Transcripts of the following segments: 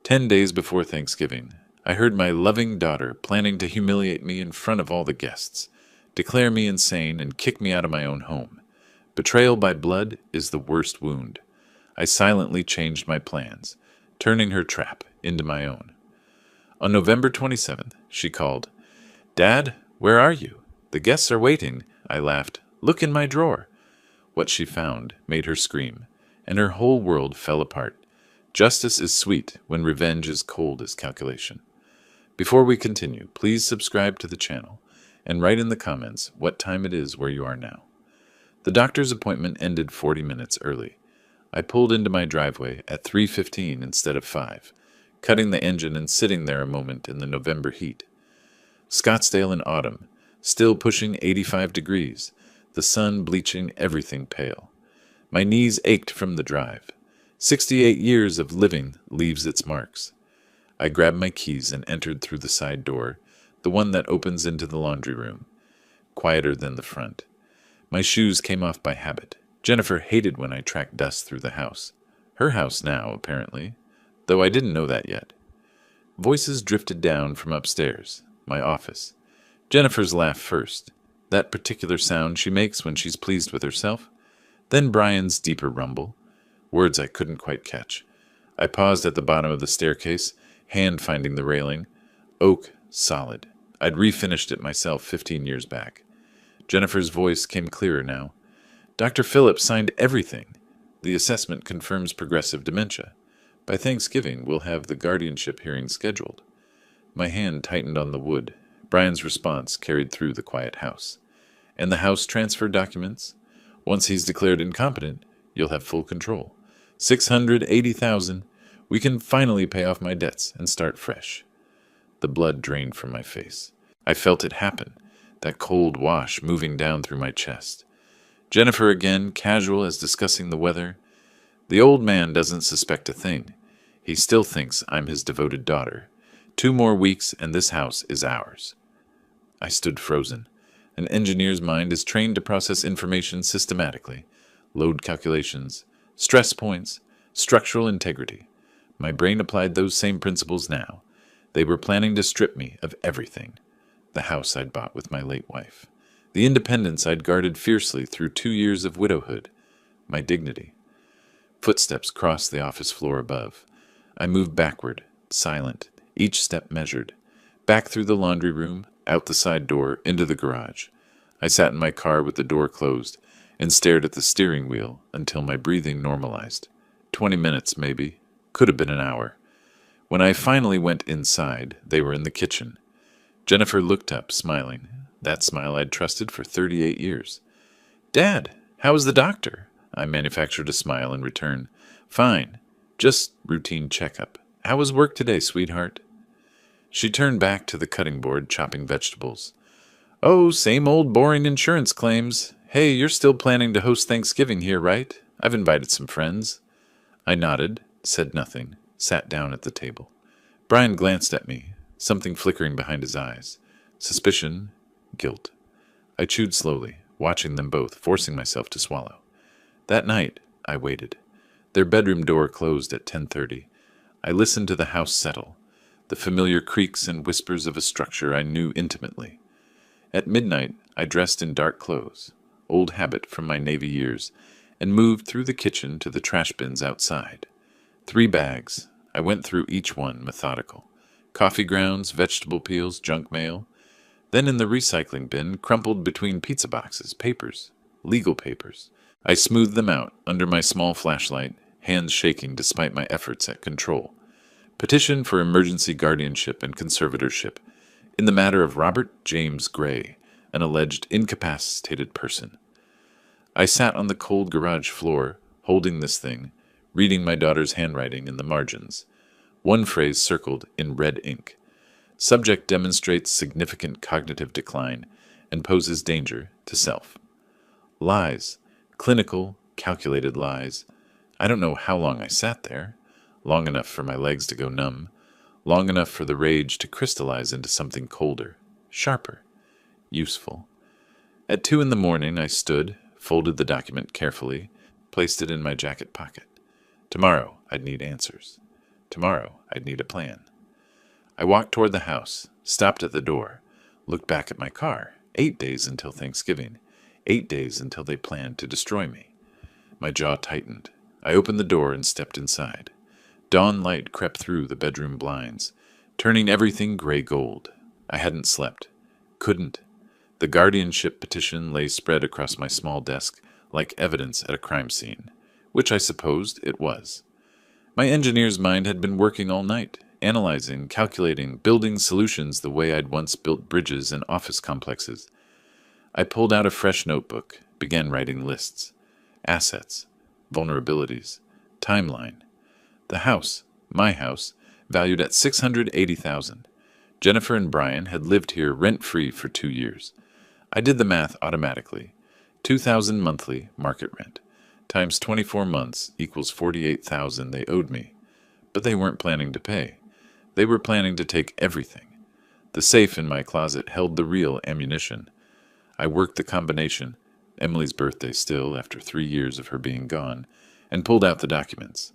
10 days before Thanksgiving, I heard my loving daughter planning to humiliate me in front of all the guests, declare me insane, and kick me out of my own home. Betrayal by blood is the worst wound. I silently changed my plans, turning her trap into my own. On November 27th, she called. "Dad, where are you? The guests are waiting." I laughed. "Look in my drawer." What she found made her scream, and her whole world fell apart. Justice is sweet when revenge is cold as calculation. Before we continue, please subscribe to the channel and write in the comments what time it is where you are now. The doctor's appointment ended 40 minutes early. I pulled into my driveway at 3:15 instead of 5, cutting the engine and sitting there a moment in the November heat. Scottsdale in autumn, still pushing 85 degrees, the sun bleaching everything pale. My knees ached from the drive. 68 years of living leaves its marks. I grabbed my keys and entered through the side door, the one that opens into the laundry room, quieter than the front. My shoes came off by habit. Jennifer hated when I tracked dust through the house. Her house now, apparently, though I didn't know that yet. Voices drifted down from upstairs, my office. Jennifer's laugh first, that particular sound she makes when she's pleased with herself. Then Brian's deeper rumble, words I couldn't quite catch. I paused at the bottom of the staircase, hand finding the railing. Oak, solid. I'd refinished it myself 15 years back. Jennifer's voice came clearer now. "Dr. Phillips signed everything. The assessment confirms progressive dementia. By Thanksgiving, we'll have the guardianship hearing scheduled." My hand tightened on the wood. Brian's response carried through the quiet house. "And the house transfer documents? Once he's declared incompetent, you'll have full control. 680,000. We can finally pay off my debts and start fresh." The blood drained from my face. I felt it happen, that cold wash moving down through my chest. Jennifer again, casual as discussing the weather. "The old man doesn't suspect a thing. He still thinks I'm his devoted daughter. 2 more weeks and this house is ours." I stood frozen. An engineer's mind is trained to process information systematically. Load calculations, stress points, structural integrity. My brain applied those same principles now. They were planning to strip me of everything. The house I'd bought with my late wife. The independence I'd guarded fiercely through 2 years of widowhood. My dignity. Footsteps crossed the office floor above. I moved backward, silent, each step measured. Back through the laundry room, out the side door, into the garage. I sat in my car with the door closed and stared at the steering wheel until my breathing normalized. 20 minutes, maybe. Could have been an hour. When I finally went inside, they were in the kitchen. Jennifer looked up, smiling. That smile I'd trusted for 38 years. "Dad, how is the doctor?" I manufactured a smile in return. "Fine. Just routine checkup. How was work today, sweetheart?" She turned back to the cutting board, chopping vegetables. "Oh, same old boring insurance claims. Hey, you're still planning to host Thanksgiving here, right? I've invited some friends." I nodded, said nothing, sat down at the table. Brian glanced at me, something flickering behind his eyes. Suspicion, guilt. I chewed slowly, watching them both, forcing myself to swallow. That night, I waited. Their bedroom door closed at 10:30. I listened to the house settle, the familiar creaks and whispers of a structure I knew intimately. At midnight, I dressed in dark clothes, old habit from my Navy years, and moved through the kitchen to the trash bins outside. 3 bags. I went through each one, methodical. Coffee grounds, vegetable peels, junk mail. Then in the recycling bin, crumpled between pizza boxes, papers, legal papers. I smoothed them out under my small flashlight, hands shaking despite my efforts at control. Petition for emergency guardianship and conservatorship in the matter of Robert James Gray, an alleged incapacitated person. I sat on the cold garage floor, holding this thing, reading my daughter's handwriting in the margins. One phrase circled in red ink. Subject demonstrates significant cognitive decline and poses danger to self. Lies. Clinical, calculated lies. I don't know how long I sat there. Long enough for my legs to go numb. Long enough for the rage to crystallize into something colder, sharper, useful. At 2 in the morning, I stood, folded the document carefully, placed it in my jacket pocket. Tomorrow, I'd need answers. Tomorrow, I'd need a plan. I walked toward the house, stopped at the door, looked back at my car. 8 days until Thanksgiving. 8 days until they planned to destroy me. My jaw tightened. I opened the door and stepped inside. Dawn light crept through the bedroom blinds, turning everything gray gold. I hadn't slept. Couldn't. The guardianship petition lay spread across my small desk like evidence at a crime scene, which I supposed it was. My engineer's mind had been working all night, analyzing, calculating, building solutions the way I'd once built bridges and office complexes. I pulled out a fresh notebook, began writing lists. Assets, vulnerabilities, timeline. The house, my house, valued at $680,000. Jennifer and Brian had lived here rent-free for 2 years. I did the math automatically. $2,000 monthly market rent times 24 months equals $48,000 they owed me. But they weren't planning to pay. They were planning to take everything. The safe in my closet held the real ammunition. I worked the combination, Emily's birthday still after 3 years of her being gone, and pulled out the documents.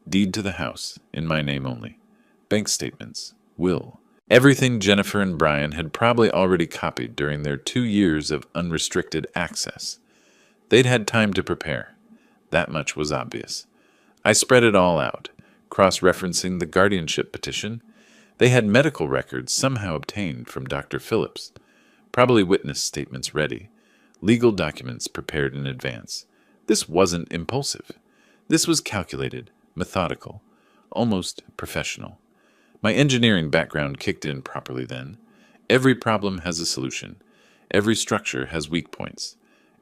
Deed to the house, in my name only. Bank statements, will. Everything Jennifer and Brian had probably already copied during their 2 years of unrestricted access. They'd had time to prepare. That much was obvious. I spread it all out, cross-referencing the guardianship petition. They had medical records somehow obtained from Dr. Phillips, probably witness statements ready, legal documents prepared in advance. This wasn't impulsive. This was calculated, methodical, almost professional. My engineering background kicked in properly then. Every problem has a solution. Every structure has weak points.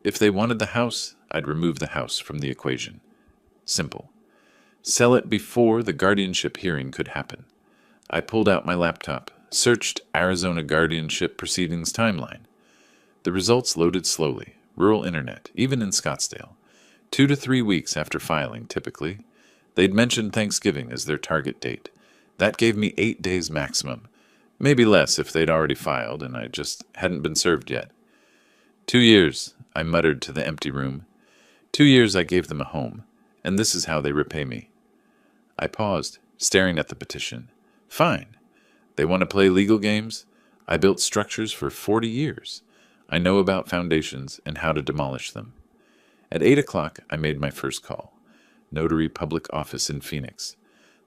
If they wanted the house, I'd remove the house from the equation. Simple. Sell it before the guardianship hearing could happen. I pulled out my laptop, searched Arizona guardianship proceedings timeline. The results loaded slowly, rural internet, even in Scottsdale. 2 to 3 weeks after filing, typically. They'd mentioned Thanksgiving as their target date. That gave me 8 days maximum. Maybe less if they'd already filed and I just hadn't been served yet. 2 years, I muttered to the empty room. 2 years I gave them a home, and this is how they repay me. I paused, staring at the petition. Fine. They want to play legal games? I built structures for 40 years. I know about foundations and how to demolish them. At 8 o'clock, I made my first call. Notary Public Office in Phoenix.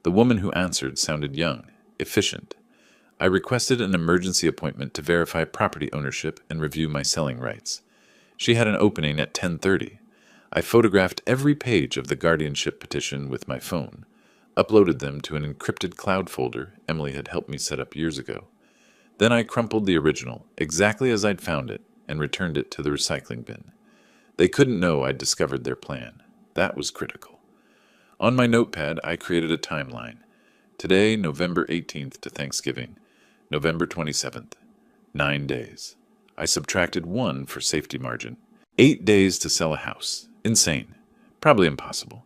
The woman who answered sounded young, efficient. I requested an emergency appointment to verify property ownership and review my selling rights. She had an opening at 10:30. I photographed every page of the guardianship petition with my phone, uploaded them to an encrypted cloud folder Emily had helped me set up years ago. Then I crumpled the original, exactly as I'd found it, and returned it to the recycling bin. They couldn't know I'd discovered their plan. That was critical. On my notepad, I created a timeline. Today, November 18th to Thanksgiving. November 27th. 9 days. I subtracted 1 for safety margin. 8 days to sell a house. Insane. Probably impossible.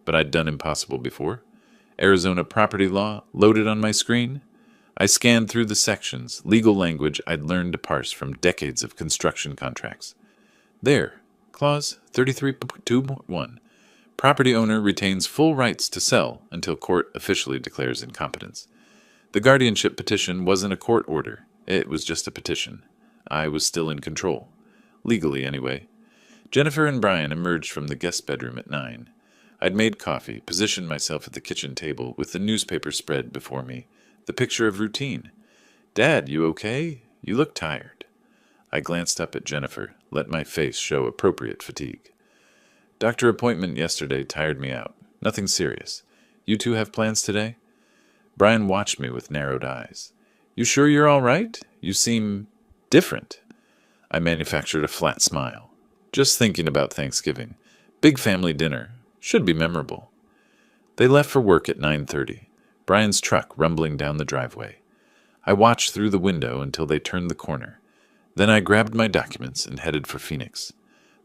But I'd done impossible before. Arizona property law loaded on my screen. I scanned through the sections, legal language I'd learned to parse from decades of construction contracts. There. Clause 33.2.1. Property owner retains full rights to sell until court officially declares incompetence. The guardianship petition wasn't a court order. It was just a petition. I was still in control. Legally, anyway. Jennifer and Brian emerged from the guest bedroom at 9. I'd made coffee, positioned myself at the kitchen table with the newspaper spread before me, the picture of routine. Dad, you okay? You look tired. I glanced up at Jennifer, let my face show appropriate fatigue. Doctor appointment yesterday tired me out. Nothing serious. You two have plans today? Brian watched me with narrowed eyes. You sure you're all right? You seem different. I manufactured a flat smile. Just thinking about Thanksgiving. Big family dinner. Should be memorable. They left for work at 9:30. Brian's truck rumbling down the driveway. I watched through the window until they turned the corner. Then I grabbed my documents and headed for Phoenix.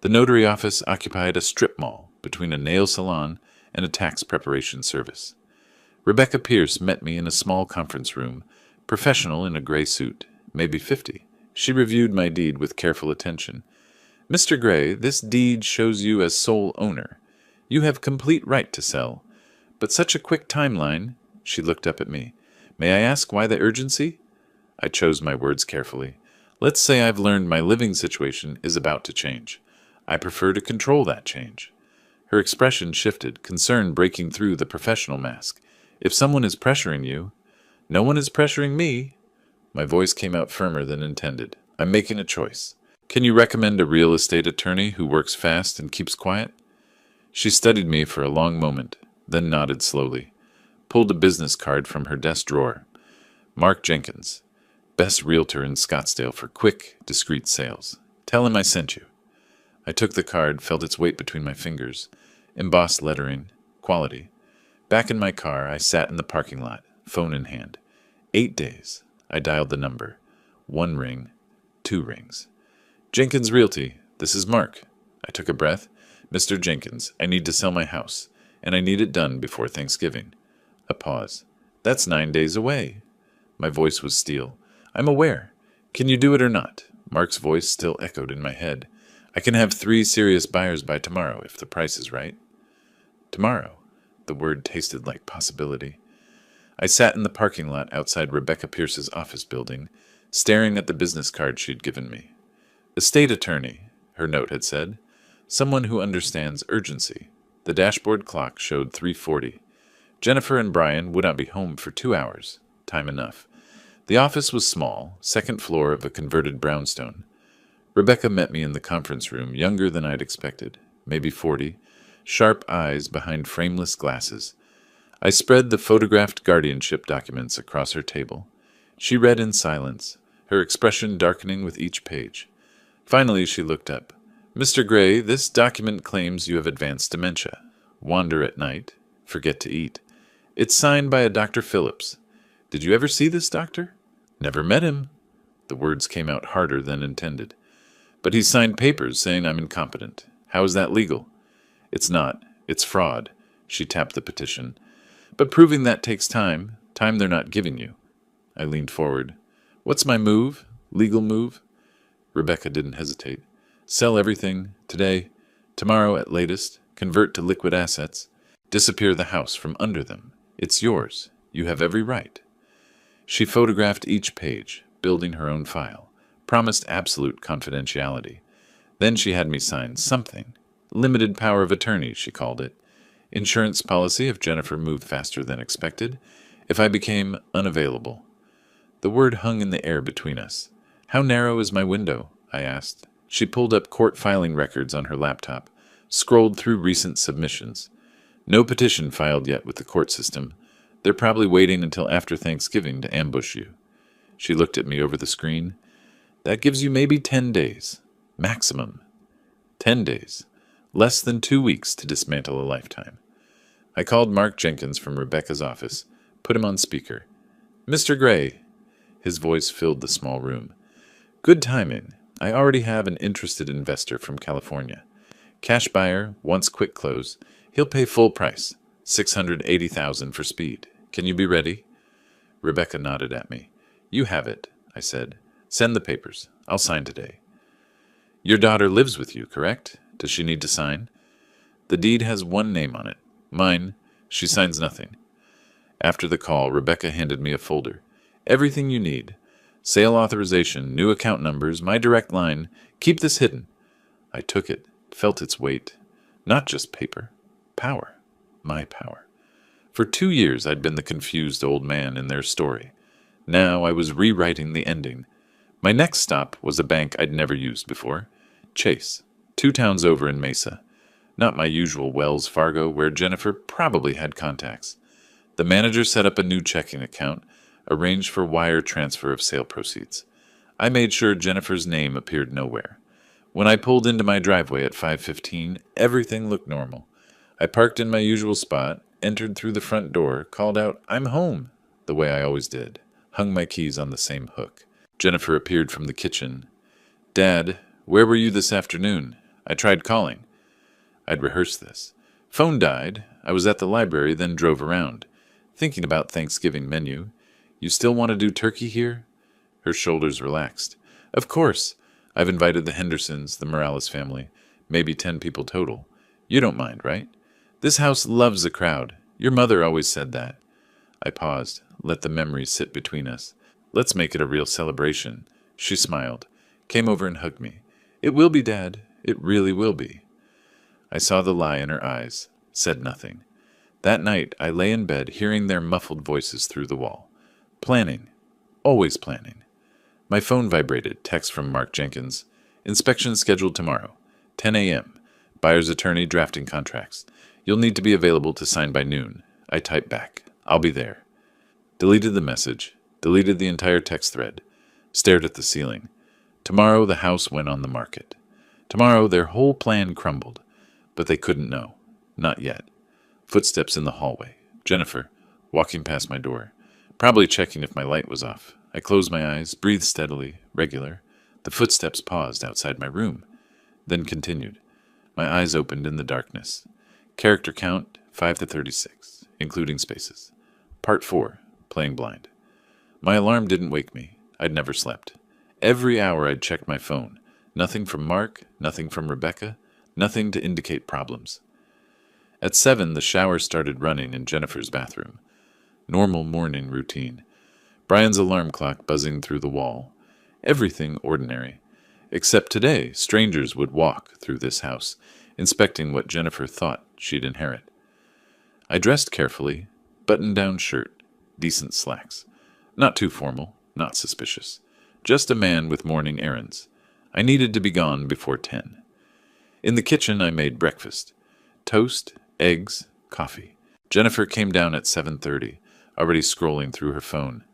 The notary office occupied a strip mall between a nail salon and a tax preparation service. Rebecca Pierce met me in a small conference room, professional in a gray suit, maybe 50. She reviewed my deed with careful attention. Mr. Gray, this deed shows you as sole owner. You have complete right to sell. But such a quick timeline, She looked up at me. May I ask why the urgency? I chose my words carefully. Let's say I've learned my living situation is about to change. I prefer to control that change. Her expression shifted, concern breaking through the professional mask. If someone is pressuring you, no one is pressuring me. My voice came out firmer than intended. I'm making a choice. Can you recommend a real estate attorney who works fast and keeps quiet? She studied me for a long moment, then nodded slowly, pulled a business card from her desk drawer. Mark Jenkins, best realtor in Scottsdale for quick, discreet sales. Tell him I sent you. I took the card, felt its weight between my fingers. Embossed lettering, quality. Back in my car, I sat in the parking lot, phone in hand. 8 days. I dialed the number. 1 ring, 2 rings. Jenkins Realty, this is Mark. I took a breath. Mr. Jenkins, I need to sell my house, and I need it done before Thanksgiving. A pause. That's 9 days away. My voice was steel. I'm aware. Can you do it or not? Mark's voice still echoed in my head. I can have 3 serious buyers by tomorrow if the price is right. Tomorrow. The word tasted like possibility. I sat in the parking lot outside Rebecca Pierce's office building, staring at the business card she'd given me. Estate attorney, her note had said. Someone who understands urgency. The dashboard clock showed 3:40. Jennifer and Brian would not be home for 2 hours. Time enough. The office was small, 2nd floor of a converted brownstone. Rebecca met me in the conference room, younger than I'd expected, maybe 40, sharp eyes behind frameless glasses. I spread the photographed guardianship documents across her table. She read in silence, her expression darkening with each page. Finally, she looked up. Mr. Gray, this document claims you have advanced dementia. Wander at night. Forget to eat. It's signed by a Dr. Phillips. Did you ever see this doctor? Never met him. The words came out harder than intended. But he signed papers saying I'm incompetent. How is that legal? It's not. It's fraud. She tapped the petition. But proving that takes time they're not giving you. I leaned forward. What's my move? Legal move? Rebecca didn't hesitate. Sell everything, today, tomorrow at latest, convert to liquid assets, disappear the house from under them. It's yours. You have every right. She photographed each page, building her own file, promised absolute confidentiality. Then she had me sign something. Limited power of attorney, she called it. Insurance policy if Jennifer moved faster than expected, if I became unavailable. The word hung in the air between us. How narrow is my window? I asked. She pulled up court filing records on her laptop, scrolled through recent submissions. No petition filed yet with the court system. They're probably waiting until after Thanksgiving to ambush you. She looked at me over the screen. That gives you maybe 10 days. Maximum. 10 days. Less than 2 weeks to dismantle a lifetime. I called Mark Jenkins from Rebecca's office, put him on speaker. Mr. Gray. His voice filled the small room. Good timing. I already have an interested investor from California. Cash buyer, wants quick close. He'll pay full price, $680,000 for speed. Can you be ready? Rebecca nodded at me. You have it, I said. Send the papers. I'll sign today. Your daughter lives with you, correct? Does she need to sign? The deed has one name on it. Mine. She signs nothing. After the call, Rebecca handed me a folder. Everything you need. Sale authorization, new account numbers, my direct line. Keep this hidden. I took it, felt its weight. Not just paper. Power. My power. For 2 years I'd been the confused old man in their story. Now I was rewriting the ending. My next stop was a bank I'd never used before. Chase, 2 towns over in Mesa. Not my usual Wells Fargo, where Jennifer probably had contacts. The manager set up a new checking account, arranged for wire transfer of sale proceeds. I made sure Jennifer's name appeared nowhere. When I pulled into my driveway at 5:15, everything looked normal. I parked in my usual spot, entered through the front door, called out, "I'm home," the way I always did, hung my keys on the same hook. Jennifer appeared from the kitchen. "Dad, where were you this afternoon? I tried calling." I'd rehearsed this. "Phone died. I was at the library, then drove around. Thinking about Thanksgiving menu. You still want to do turkey here?" Her shoulders relaxed. "Of course. I've invited the Hendersons, the Morales family. Maybe 10 people total. You don't mind, right? This house loves a crowd. Your mother always said that." I paused, let the memories sit between us. Let's make it a real celebration. She smiled, came over and hugged me. It will be, Dad. It really will be. I saw the lie in her eyes, said nothing. That night, I lay in bed, hearing their muffled voices through the wall. Planning. Always planning. My phone vibrated, text from Mark Jenkins. Inspection scheduled tomorrow, 10 a.m. Buyer's attorney drafting contracts. You'll need to be available to sign by noon. I typed back. I'll be there. Deleted the message. Deleted the entire text thread. Stared at the ceiling. Tomorrow the house went on the market. Tomorrow their whole plan crumbled. But they couldn't know. Not yet. Footsteps in the hallway. Jennifer, walking past my door. Probably checking if my light was off. I closed my eyes, breathed steadily, regular. The footsteps paused outside my room, then continued. My eyes opened in the darkness. Character count, 5 to 36, including spaces. Part 4, playing blind. My alarm didn't wake me. I'd never slept. Every hour I'd checked my phone. Nothing from Mark, nothing from Rebecca, nothing to indicate problems. At 7, the shower started running in Jennifer's bathroom. Normal morning routine. Brian's alarm clock buzzing through the wall. Everything ordinary. Except today, strangers would walk through this house, inspecting what Jennifer thought she'd inherit. I dressed carefully, button-down shirt, decent slacks. Not too formal, not suspicious. Just a man with morning errands. I needed to be gone before 10. In the kitchen, I made breakfast. Toast, eggs, coffee. Jennifer came down at 7:30, already scrolling through her phone.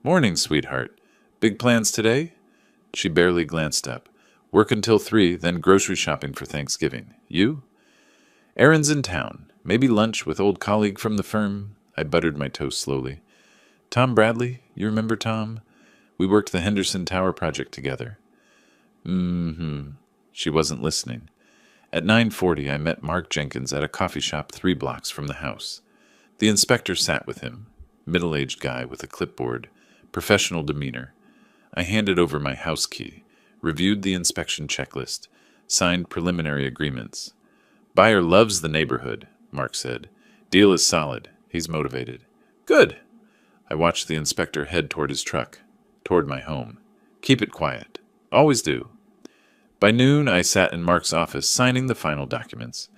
Morning, sweetheart. Big plans today? She barely glanced up. Work until 3, then grocery shopping for Thanksgiving. You? Errands in town. Maybe lunch with old colleague from the firm. I buttered my toast slowly. Tom Bradley? You remember Tom? We worked the Henderson Tower project together. She wasn't listening. At 9:40, I met Mark Jenkins at a coffee shop 3 blocks from the house. The inspector sat with him, middle-aged guy with a clipboard, professional demeanor. I handed over my house key, reviewed the inspection checklist, signed preliminary agreements. Buyer loves the neighborhood, Mark said. Deal is solid. He's motivated. Good. I watched the inspector head toward his truck, toward my home. Keep it quiet. Always do. By noon, I sat in Mark's office signing the final documents.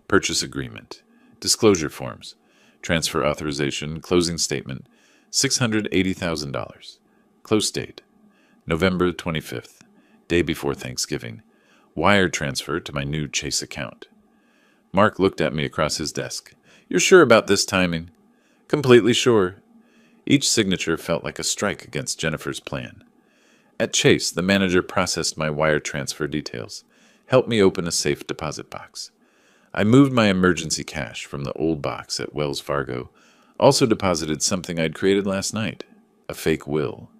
Purchase agreement, disclosure forms, transfer authorization, closing statement, $680,000. Close date, November 25th, day before Thanksgiving. Wire transfer to my new Chase account. Mark looked at me across his desk. You're sure about this timing? Completely sure. Each signature felt like a strike against Jennifer's plan. At Chase, the manager processed my wire transfer details, helped me open a safe deposit box. I moved my emergency cash from the old box at Wells Fargo, also deposited something I'd created last night, a fake will.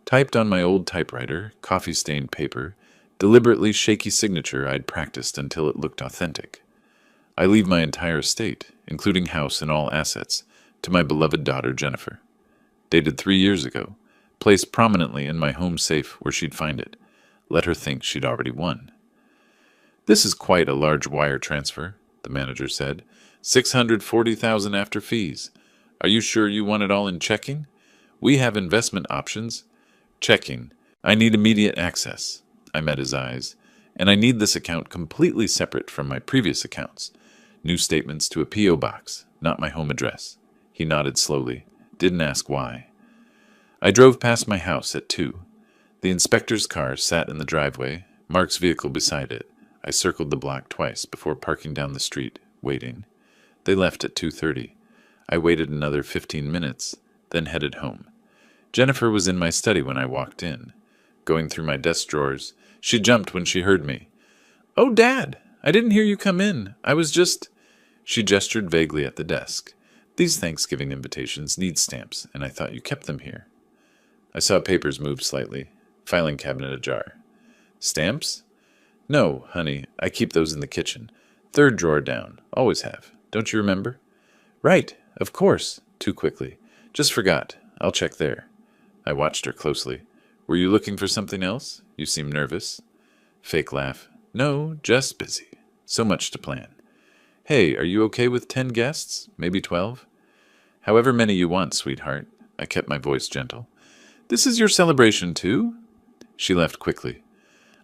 Typed on my old typewriter, coffee-stained paper, deliberately shaky signature I'd practiced until it looked authentic. I leave my entire estate, including house and all assets, to my beloved daughter Jennifer. Dated 3 years ago. Placed prominently in my home safe where she'd find it. Let her think she'd already won. This is quite a large wire transfer, the manager said. $640,000 after fees. Are you sure you want it all in checking? We have investment options. Checking. I need immediate access. I met his eyes. And I need this account completely separate from my previous accounts. New statements to a P.O. box, not my home address. He nodded slowly. Didn't ask why. I drove past my house at 2. The inspector's car sat in the driveway, Mark's vehicle beside it. I circled the block twice before parking down the street, waiting. They left at 2:30. I waited another 15 minutes, then headed home. Jennifer was in my study when I walked in. Going through my desk drawers, she jumped when she heard me. Oh, Dad! I didn't hear you come in. I was just... She gestured vaguely at the desk. These Thanksgiving invitations need stamps, and I thought you kept them here. I saw papers move slightly, filing cabinet ajar. Stamps? No, honey, I keep those in the kitchen. 3rd drawer down. Always have. Don't you remember? Right, of course. Too quickly. Just forgot. I'll check there. I watched her closely. Were you looking for something else? You seem nervous. Fake laugh. No, just busy. So much to plan. Hey, are you okay with 10 guests? Maybe 12? However many you want, sweetheart. I kept my voice gentle. This is your celebration, too? She left quickly.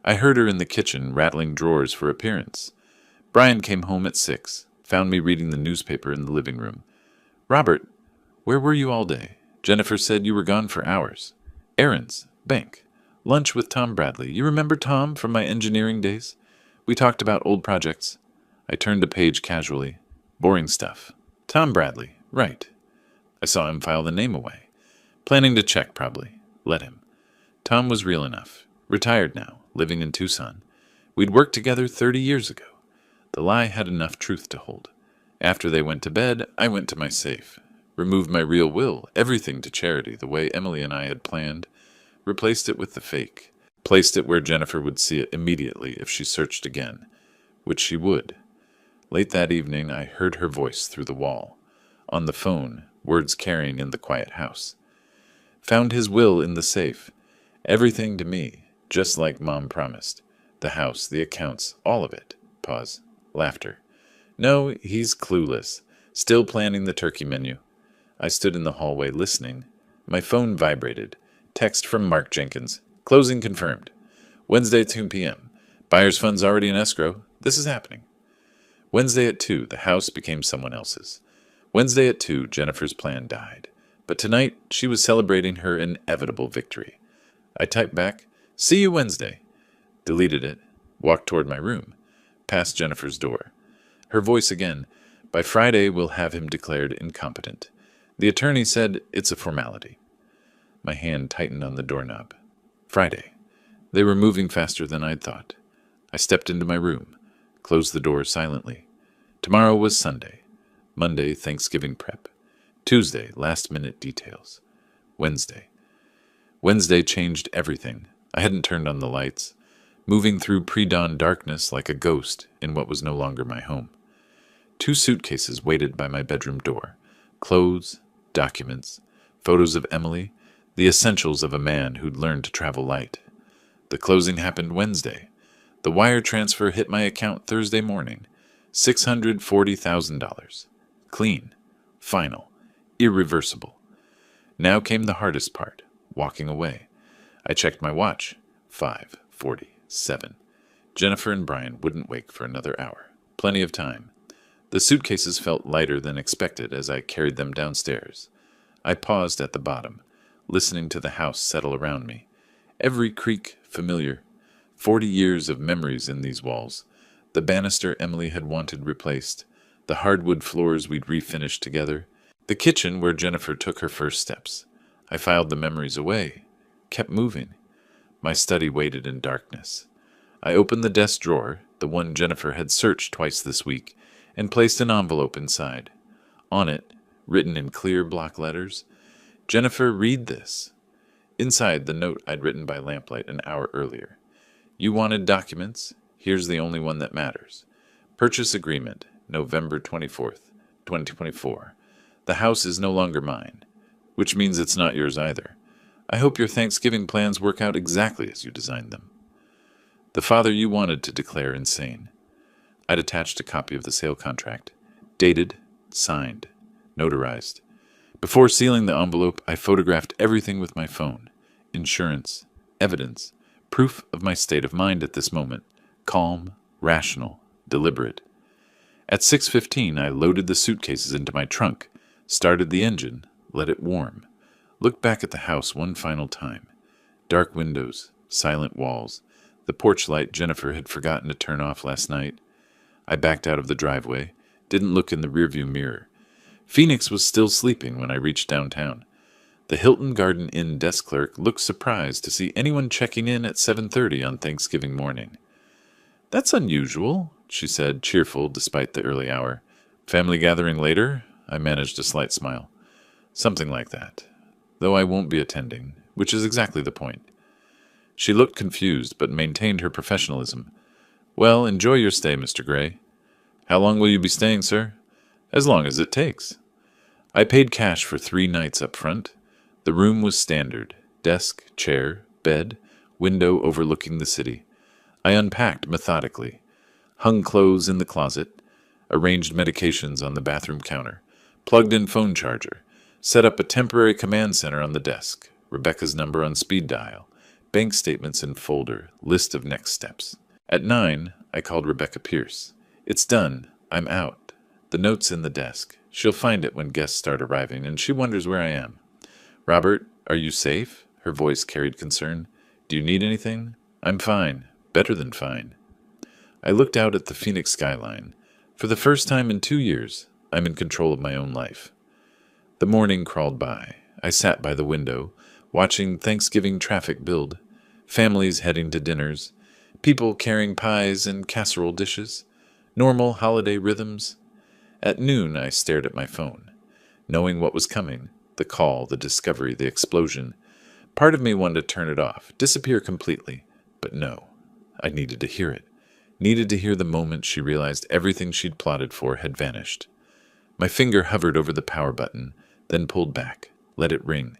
I heard her in the kitchen rattling drawers for appearance. Brian came home at 6, found me reading the newspaper in the living room. Robert, where were you all day? Jennifer said you were gone for hours. Errands, bank, lunch with Tom Bradley. You remember Tom from my engineering days? We talked about old projects. I turned a page casually. Boring stuff. Tom Bradley, right. I saw him file the name away. Planning to check, probably. Let him. Tom was real enough. Retired now, living in Tucson. We'd worked together 30 years ago. The lie had enough truth to hold. After they went to bed, I went to my safe. Removed my real will, everything to charity, the way Emily and I had planned. Replaced it with the fake. Placed it where Jennifer would see it immediately if she searched again. Which she would. Late that evening, I heard her voice through the wall. On the phone, words carrying in the quiet house. Found his will in the safe. Everything to me, just like Mom promised. The house, the accounts, all of it. Pause. Laughter. No, he's clueless. Still planning the turkey menu. I stood in the hallway listening. My phone vibrated. Text from Mark Jenkins. Closing confirmed. Wednesday at 2 p.m. Buyer's funds already in escrow. This is happening. Wednesday at 2, the house became someone else's. Wednesday at 2, Jennifer's plan died. But tonight, she was celebrating her inevitable victory. I typed back, see you Wednesday. Deleted it. Walked toward my room. Past Jennifer's door. Her voice again. By Friday, we'll have him declared incompetent. The attorney said it's a formality. My hand tightened on the doorknob. Friday. They were moving faster than I'd thought. I stepped into my room. Closed the door silently. Tomorrow was Sunday. Monday, Thanksgiving prep. Tuesday, last-minute details. Wednesday. Wednesday changed everything. I hadn't turned on the lights. Moving through pre-dawn darkness like a ghost in what was no longer my home. 2 suitcases waited by my bedroom door. Clothes, documents, photos of Emily, the essentials of a man who'd learned to travel light. The closing happened Wednesday. The wire transfer hit my account Thursday morning. $640,000. Clean. Final. Irreversible. Now came the hardest part, walking away. I checked my watch. 5:47. Jennifer and Brian wouldn't wake for another hour. Plenty of time. The suitcases felt lighter than expected as I carried them downstairs. I paused at the bottom, listening to the house settle around me. Every creak familiar. 40 years of memories in these walls. The banister Emily had wanted replaced. The hardwood floors we'd refinished together. The kitchen where Jennifer took her first steps. I filed the memories away. Kept moving. My study waited in darkness. I opened the desk drawer, the one Jennifer had searched twice this week, and placed an envelope inside. On it, written in clear block letters, Jennifer, read this. Inside, the note I'd written by lamplight an hour earlier. You wanted documents? Here's the only one that matters. Purchase agreement, November 24th, 2024. The house is no longer mine, which means it's not yours either. I hope your Thanksgiving plans work out exactly as you designed them. The father you wanted to declare insane. I'd attached a copy of the sale contract. Dated, signed, notarized. Before sealing the envelope, I photographed everything with my phone. Insurance, evidence, proof of my state of mind at this moment. Calm, rational, deliberate. At 6:15, I loaded the suitcases into my trunk, started the engine, let it warm. Looked back at the house one final time. Dark windows, silent walls, the porch light Jennifer had forgotten to turn off last night. I backed out of the driveway, didn't look in the rearview mirror. Phoenix was still sleeping when I reached downtown. The Hilton Garden Inn desk clerk looked surprised to see anyone checking in at 7:30 on Thanksgiving morning. That's unusual, she said, cheerful despite the early hour. Family gathering later? I managed a slight smile. Something like that. Though I won't be attending, which is exactly the point. She looked confused, but maintained her professionalism. Well, enjoy your stay, Mr. Gray. How long will you be staying, sir? As long as it takes. I paid cash for 3 nights up front. The room was standard. Desk, chair, bed, window overlooking the city. I unpacked methodically. Hung clothes in the closet. Arranged medications on the bathroom counter. Plugged in phone charger. Set up a temporary command center on the desk. Rebecca's number on speed dial. Bank statements in folder. List of next steps. At 9, I called Rebecca Pierce. It's done. I'm out. The note's in the desk. She'll find it when guests start arriving, and she wonders where I am. Robert, are you safe? Her voice carried concern. Do you need anything? I'm fine. Better than fine. I looked out at the Phoenix skyline. For the first time in 2 years, I'm in control of my own life. The morning crawled by. I sat by the window, watching Thanksgiving traffic build. Families heading to dinners. People carrying pies and casserole dishes. Normal holiday rhythms. At noon, I stared at my phone. Knowing what was coming, the call, the discovery, the explosion. Part of me wanted to turn it off, disappear completely. But no, I needed to hear it. Needed to hear the moment she realized everything she'd plotted for had vanished. My finger hovered over the power button, then pulled back. Let it ring.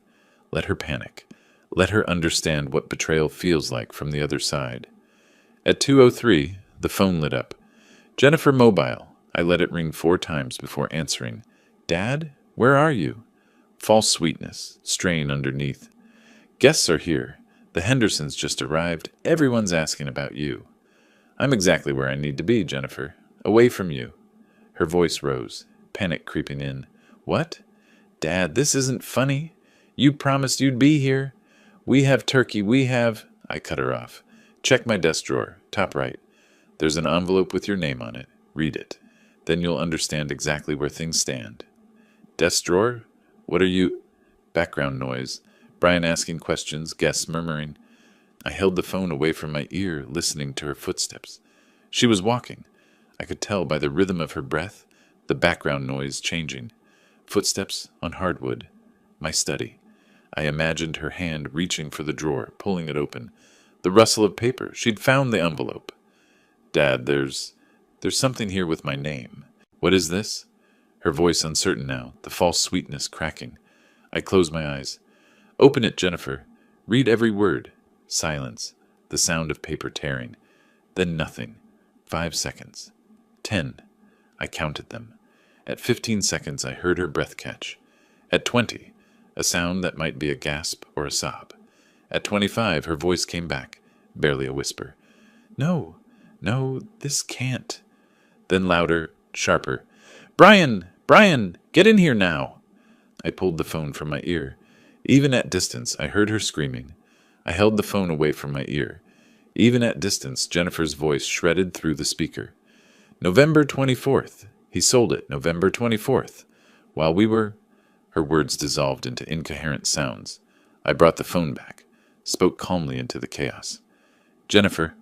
Let her panic. Let her understand what betrayal feels like from the other side. At 2:03, the phone lit up. Jennifer Mobile. I let it ring 4 times before answering. Dad, where are you? False sweetness, strain underneath. Guests are here. The Hendersons just arrived. Everyone's asking about you. I'm exactly where I need to be, Jennifer. Away from you. Her voice rose, panic creeping in. What? Dad, this isn't funny. You promised you'd be here. We have turkey, we have... I cut her off. Check my desk drawer, top right. There's an envelope with your name on it. Read it. Then you'll understand exactly where things stand. Desk drawer? What are you... Background noise. Brian asking questions, guests murmuring. I held the phone away from my ear, listening to her footsteps. She was walking. I could tell by the rhythm of her breath, the background noise changing. Footsteps on hardwood. My study. I imagined her hand reaching for the drawer, pulling it open. The rustle of paper. She'd found the envelope. Dad, there's something here with my name. What is this? Her voice uncertain now, the false sweetness cracking. I closed my eyes. Open it, Jennifer. Read every word. Silence. The sound of paper tearing. Then nothing. 5 seconds. 10. I counted them. At 15 seconds, I heard her breath catch. At 20, a sound that might be a gasp or a sob. At 25, her voice came back, barely a whisper. No, this can't. Then louder, sharper. Brian, get in here now. I pulled the phone from my ear. Even at distance, I heard her screaming. I held the phone away from my ear. Even at distance, Jennifer's voice shredded through the speaker. November 24th. He sold it, November 24th. While we were... Her words dissolved into incoherent sounds. I brought the phone back, spoke calmly into the chaos. Jennifer,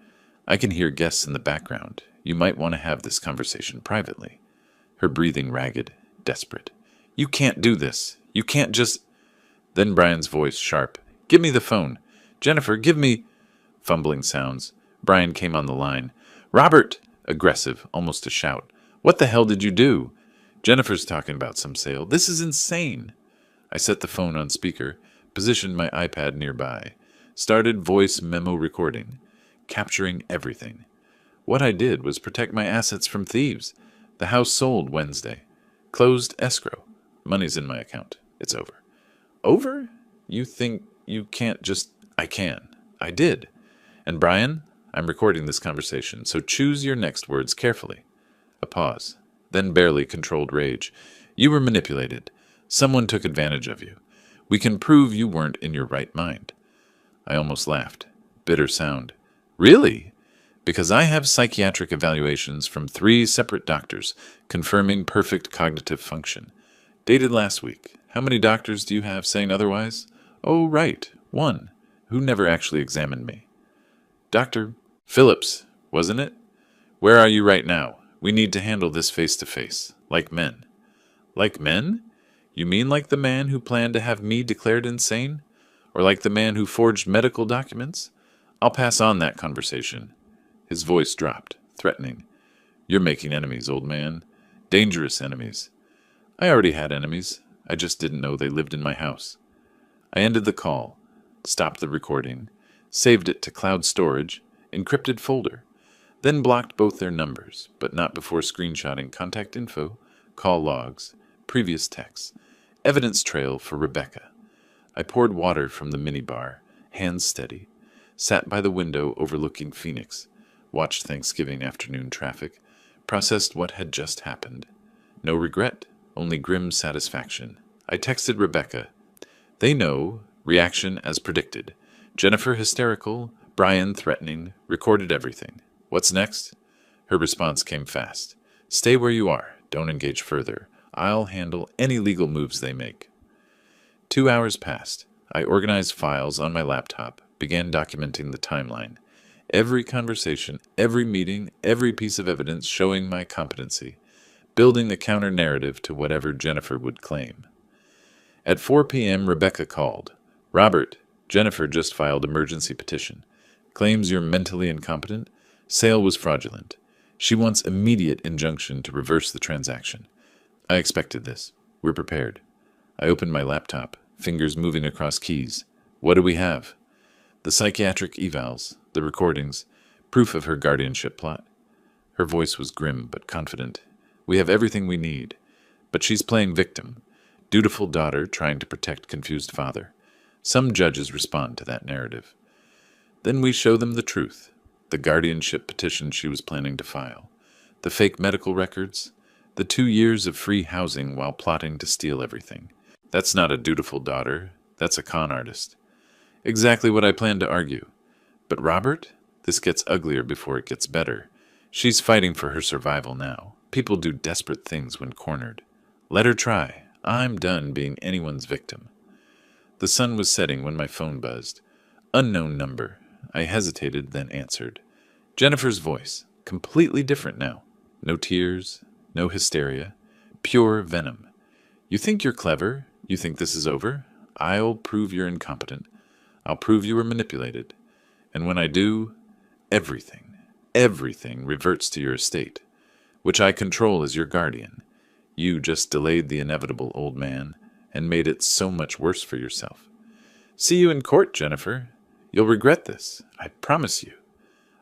I can hear guests in the background. You might want to have this conversation privately. Her breathing ragged, desperate. You can't do this. You can't just... Then Brian's voice, sharp. Give me the phone. Jennifer, give me... Fumbling sounds. Brian came on the line. Robert! Aggressive, almost a shout. What the hell did you do? Jennifer's talking about some sale. This is insane. I set the phone on speaker, positioned my iPad nearby, started voice memo recording, capturing everything. What I did was protect my assets from thieves. The house sold Wednesday. Closed escrow. Money's in my account. It's over. Over? You think you can't just... I can. I did. And Brian, I'm recording this conversation, so choose your next words carefully. A pause. Then barely controlled rage. You were manipulated. Someone took advantage of you. We can prove you weren't in your right mind. I almost laughed. Bitter sound. Really? Because I have psychiatric evaluations from 3 separate doctors confirming perfect cognitive function. Dated last week. How many doctors do you have saying otherwise? Oh, right. 1. Who never actually examined me. Dr. Phillips, wasn't it? Where are you right now? We need to handle this face-to-face. Like men. Like men? You mean like the man who planned to have me declared insane? Or like the man who forged medical documents? I'll pass on that conversation. His voice dropped, threatening. You're making enemies, old man. Dangerous enemies. I already had enemies. I just didn't know they lived in my house. I ended the call, stopped the recording, saved it to cloud storage, encrypted folder, then blocked both their numbers, but not before screenshotting contact info, call logs, previous texts, Evidence trail for Rebecca. I poured water from the minibar, hands steady, sat by the window overlooking Phoenix, watched Thanksgiving afternoon traffic, processed what had just happened. No regret, only grim satisfaction. I texted Rebecca. They know, reaction as predicted. Jennifer hysterical, Brian threatening, recorded everything. What's next? Her response came fast. Stay where you are, don't engage further. I'll handle any legal moves they make. 2 hours passed. I organized files on my laptop, began documenting the timeline. Every conversation, every meeting, every piece of evidence showing my competency, building the counter-narrative to whatever Jennifer would claim. At 4 p.m., Rebecca called. Robert, Jennifer just filed emergency petition. Claims you're mentally incompetent. Sale was fraudulent. She wants immediate injunction to reverse the transaction. I expected this. We're prepared. I opened my laptop, fingers moving across keys. What do we have? The psychiatric evals, the recordings, proof of her guardianship plot. Her voice was grim but confident. We have everything we need. But she's playing victim. Dutiful daughter trying to protect confused father. Some judges respond to that narrative. Then we show them the truth. The guardianship petition she was planning to file. The fake medical records. The 2 years of free housing while plotting to steal everything. That's not a dutiful daughter. That's a con artist. Exactly what I planned to argue. But Robert? This gets uglier before it gets better. She's fighting for her survival now. People do desperate things when cornered. Let her try. I'm done being anyone's victim. The sun was setting when my phone buzzed. Unknown number. I hesitated, then answered. Jennifer's voice. Completely different now. No tears, no hysteria. Pure venom. You think you're clever? You think this is over? I'll prove you're incompetent. I'll prove you were manipulated. And when I do, everything reverts to your estate, which I control as your guardian. You just delayed the inevitable, old man, and made it so much worse for yourself. See you in court, Jennifer. You'll regret this, I promise you.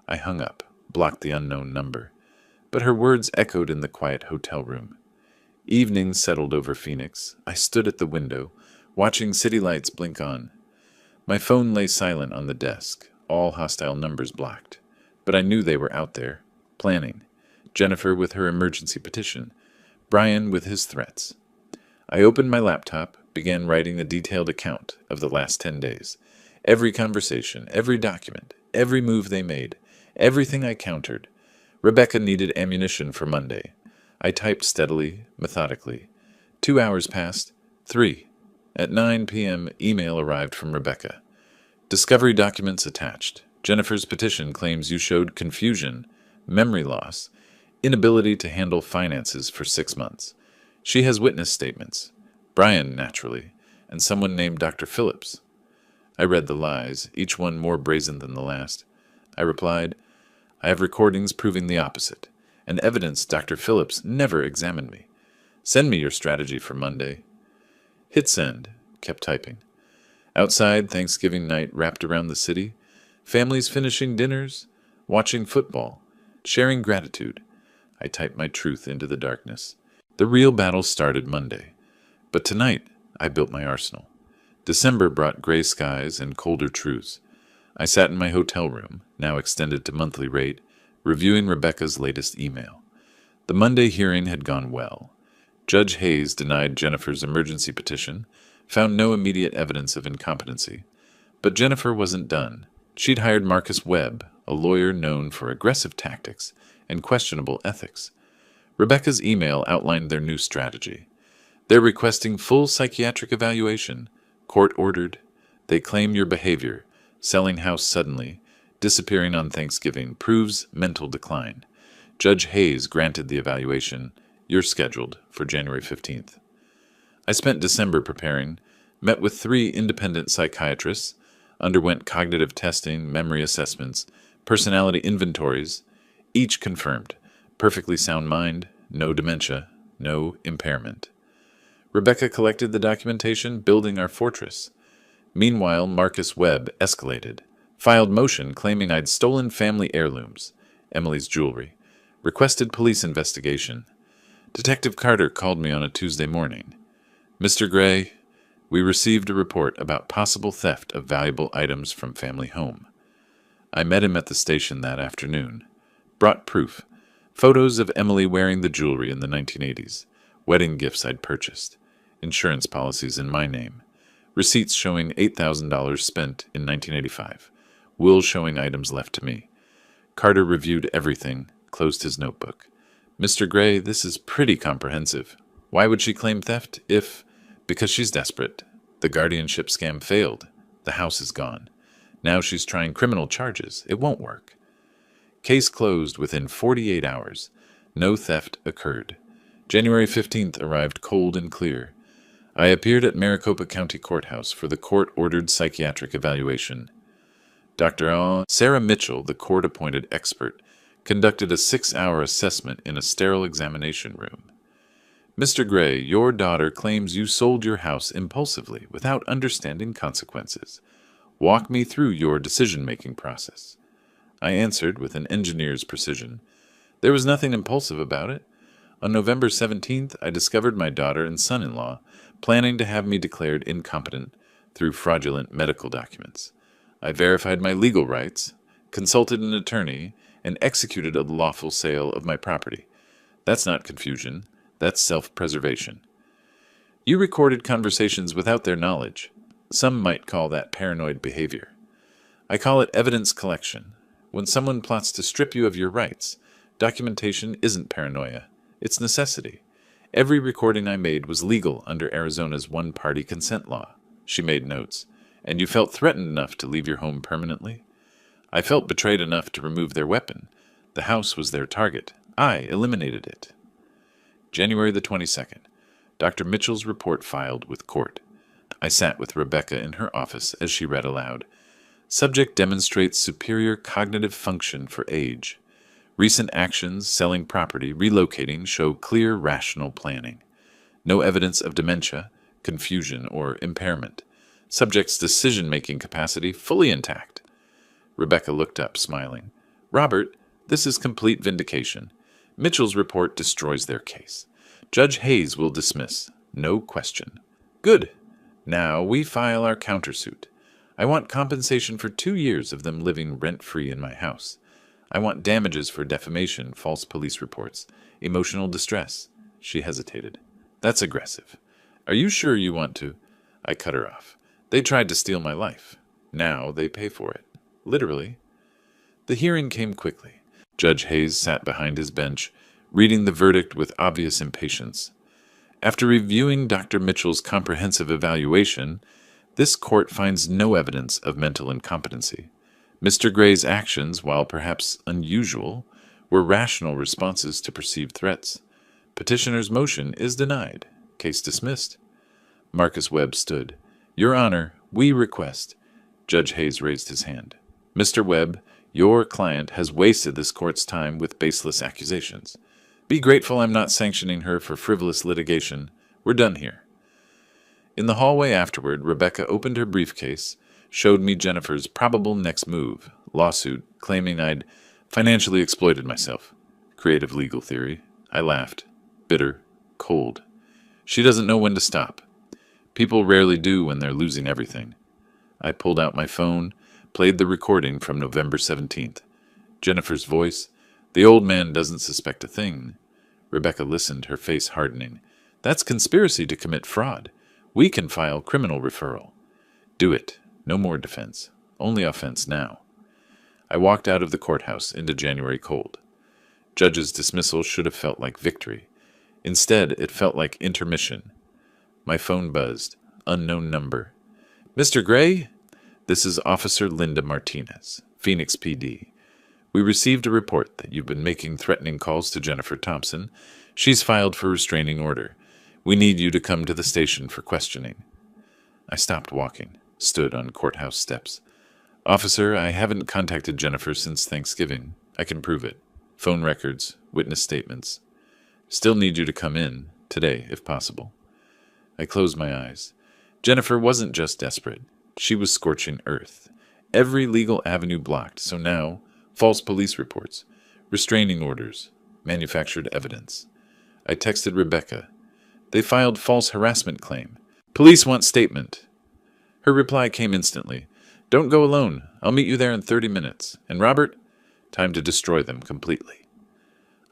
I hung up, blocked the unknown number, but her words echoed in the quiet hotel room. Evening settled over Phoenix. I stood at the window, watching city lights blink on. My phone lay silent on the desk, all hostile numbers blocked. But I knew they were out there, planning. Jennifer with her emergency petition, Brian with his threats. I opened my laptop, began writing a detailed account of the last 10 days. Every conversation, every document, every move they made, everything I countered. Rebecca needed ammunition for Monday. I typed steadily, methodically. 2 hours passed. 3. At 9 p.m., email arrived from Rebecca. Discovery documents attached. Jennifer's petition claims you showed confusion, memory loss, inability to handle finances for 6 months. She has witness statements. Brian, naturally, and someone named Dr. Phillips. I read the lies, each one more brazen than the last. I replied, I have recordings proving the opposite, and evidence Dr. Phillips never examined me. Send me your strategy for Monday. Hit send. Kept typing. Outside, Thanksgiving night wrapped around the city, families finishing dinners, watching football, sharing gratitude. I typed my truth into the darkness. The real battle started Monday. But tonight, I built my arsenal. December brought gray skies and colder truths. I sat in my hotel room, now extended to monthly rate, reviewing Rebecca's latest email. The Monday hearing had gone well. Judge Hayes denied Jennifer's emergency petition, found no immediate evidence of incompetency. But Jennifer wasn't done. She'd hired Marcus Webb, a lawyer known for aggressive tactics and questionable ethics. Rebecca's email outlined their new strategy. They're requesting full psychiatric evaluation, court-ordered. They claim your behavior, selling house suddenly, disappearing on Thanksgiving, proves mental decline. Judge Hayes granted the evaluation. You're scheduled for January 15th. I spent December preparing, met with 3 independent psychiatrists, underwent cognitive testing, memory assessments, personality inventories, each confirmed. Perfectly sound mind, no dementia, no impairment. Rebecca collected the documentation, building our fortress. Meanwhile, Marcus Webb escalated, filed motion claiming I'd stolen family heirlooms, Emily's jewelry, requested police investigation. Detective Carter called me on a Tuesday morning. Mr. Gray, we received a report about possible theft of valuable items from family home. I met him at the station that afternoon. Brought proof. Photos of Emily wearing the jewelry in the 1980s. Wedding gifts I'd purchased. Insurance policies in my name. Receipts showing $8,000 spent in 1985. Will showing items left to me. Carter reviewed everything, closed his notebook. Mr. Gray, this is pretty comprehensive. Why would she claim theft if... Because she's desperate. The guardianship scam failed. The house is gone. Now she's trying criminal charges. It won't work. Case closed within 48 hours. No theft occurred. January 15th arrived cold and clear. I appeared at Maricopa County Courthouse for the court-ordered psychiatric evaluation. Dr. Sarah Mitchell, the court-appointed expert, conducted a 6-hour assessment in a sterile examination room. Mr. Gray, your daughter claims you sold your house impulsively without understanding consequences. Walk me through your decision-making process. I answered with an engineer's precision. There was nothing impulsive about it. On November 17th, I discovered my daughter and son-in-law planning to have me declared incompetent through fraudulent medical documents. I verified my legal rights, consulted an attorney, and executed a lawful sale of my property. That's not confusion. That's self-preservation. You recorded conversations without their knowledge. Some might call that paranoid behavior. I call it evidence collection. When someone plots to strip you of your rights, documentation isn't paranoia. It's necessity. Every recording I made was legal under Arizona's one-party consent law. She made notes. And you felt threatened enough to leave your home permanently? I felt betrayed enough to remove their weapon. The house was their target. I eliminated it. January the 22nd. Dr. Mitchell's report filed with court. I sat with Rebecca in her office as she read aloud. Subject demonstrates superior cognitive function for age. Recent actions, selling property, relocating, show clear rational planning. No evidence of dementia, confusion, or impairment. Subject's decision-making capacity fully intact. Rebecca looked up, smiling. Robert, this is complete vindication. Mitchell's report destroys their case. Judge Hayes will dismiss. No question. Good. Now we file our countersuit. I want compensation for 2 years of them living rent-free in my house. I want damages for defamation, false police reports, emotional distress. She hesitated. That's aggressive. Are you sure you want to? I cut her off. They tried to steal my life. Now they pay for it. Literally. The hearing came quickly. Judge Hayes sat behind his bench, reading the verdict with obvious impatience. After reviewing Dr. Mitchell's comprehensive evaluation, this court finds no evidence of mental incompetency. Mr. Gray's actions, while perhaps unusual, were rational responses to perceived threats. Petitioner's motion is denied. Case dismissed. Marcus Webb stood. Your Honor, we request. Judge Hayes raised his hand. Mr. Webb, your client has wasted this court's time with baseless accusations. Be grateful I'm not sanctioning her for frivolous litigation. We're done here. In the hallway afterward, Rebecca opened her briefcase, showed me Jennifer's probable next move, lawsuit, claiming I'd financially exploited myself. Creative legal theory. I laughed. Bitter. Cold. She doesn't know when to stop. People rarely do when they're losing everything. I pulled out my phone, played the recording from November 17th. Jennifer's voice. The old man doesn't suspect a thing. Rebecca listened, her face hardening. That's conspiracy to commit fraud. We can file criminal referral. Do it. No more defense. Only offense now. I walked out of the courthouse into January cold. Judge's dismissal should have felt like victory. Instead, it felt like intermission. My phone buzzed. Unknown number. Mr. Gray? This is Officer Linda Martinez, Phoenix PD. We received a report that you've been making threatening calls to Jennifer Thompson. She's filed for restraining order. We need you to come to the station for questioning. I stopped walking, stood on courthouse steps. Officer, I haven't contacted Jennifer since Thanksgiving. I can prove it. Phone records, witness statements. Still need you to come in, today, if possible. I closed my eyes. Jennifer wasn't just desperate. She was scorching earth. Every legal avenue blocked, so now, false police reports, restraining orders, manufactured evidence. I texted Rebecca. They filed false harassment claim. Police want statement. Her reply came instantly. Don't go alone. I'll meet you there in 30 minutes. And Robert, time to destroy them completely.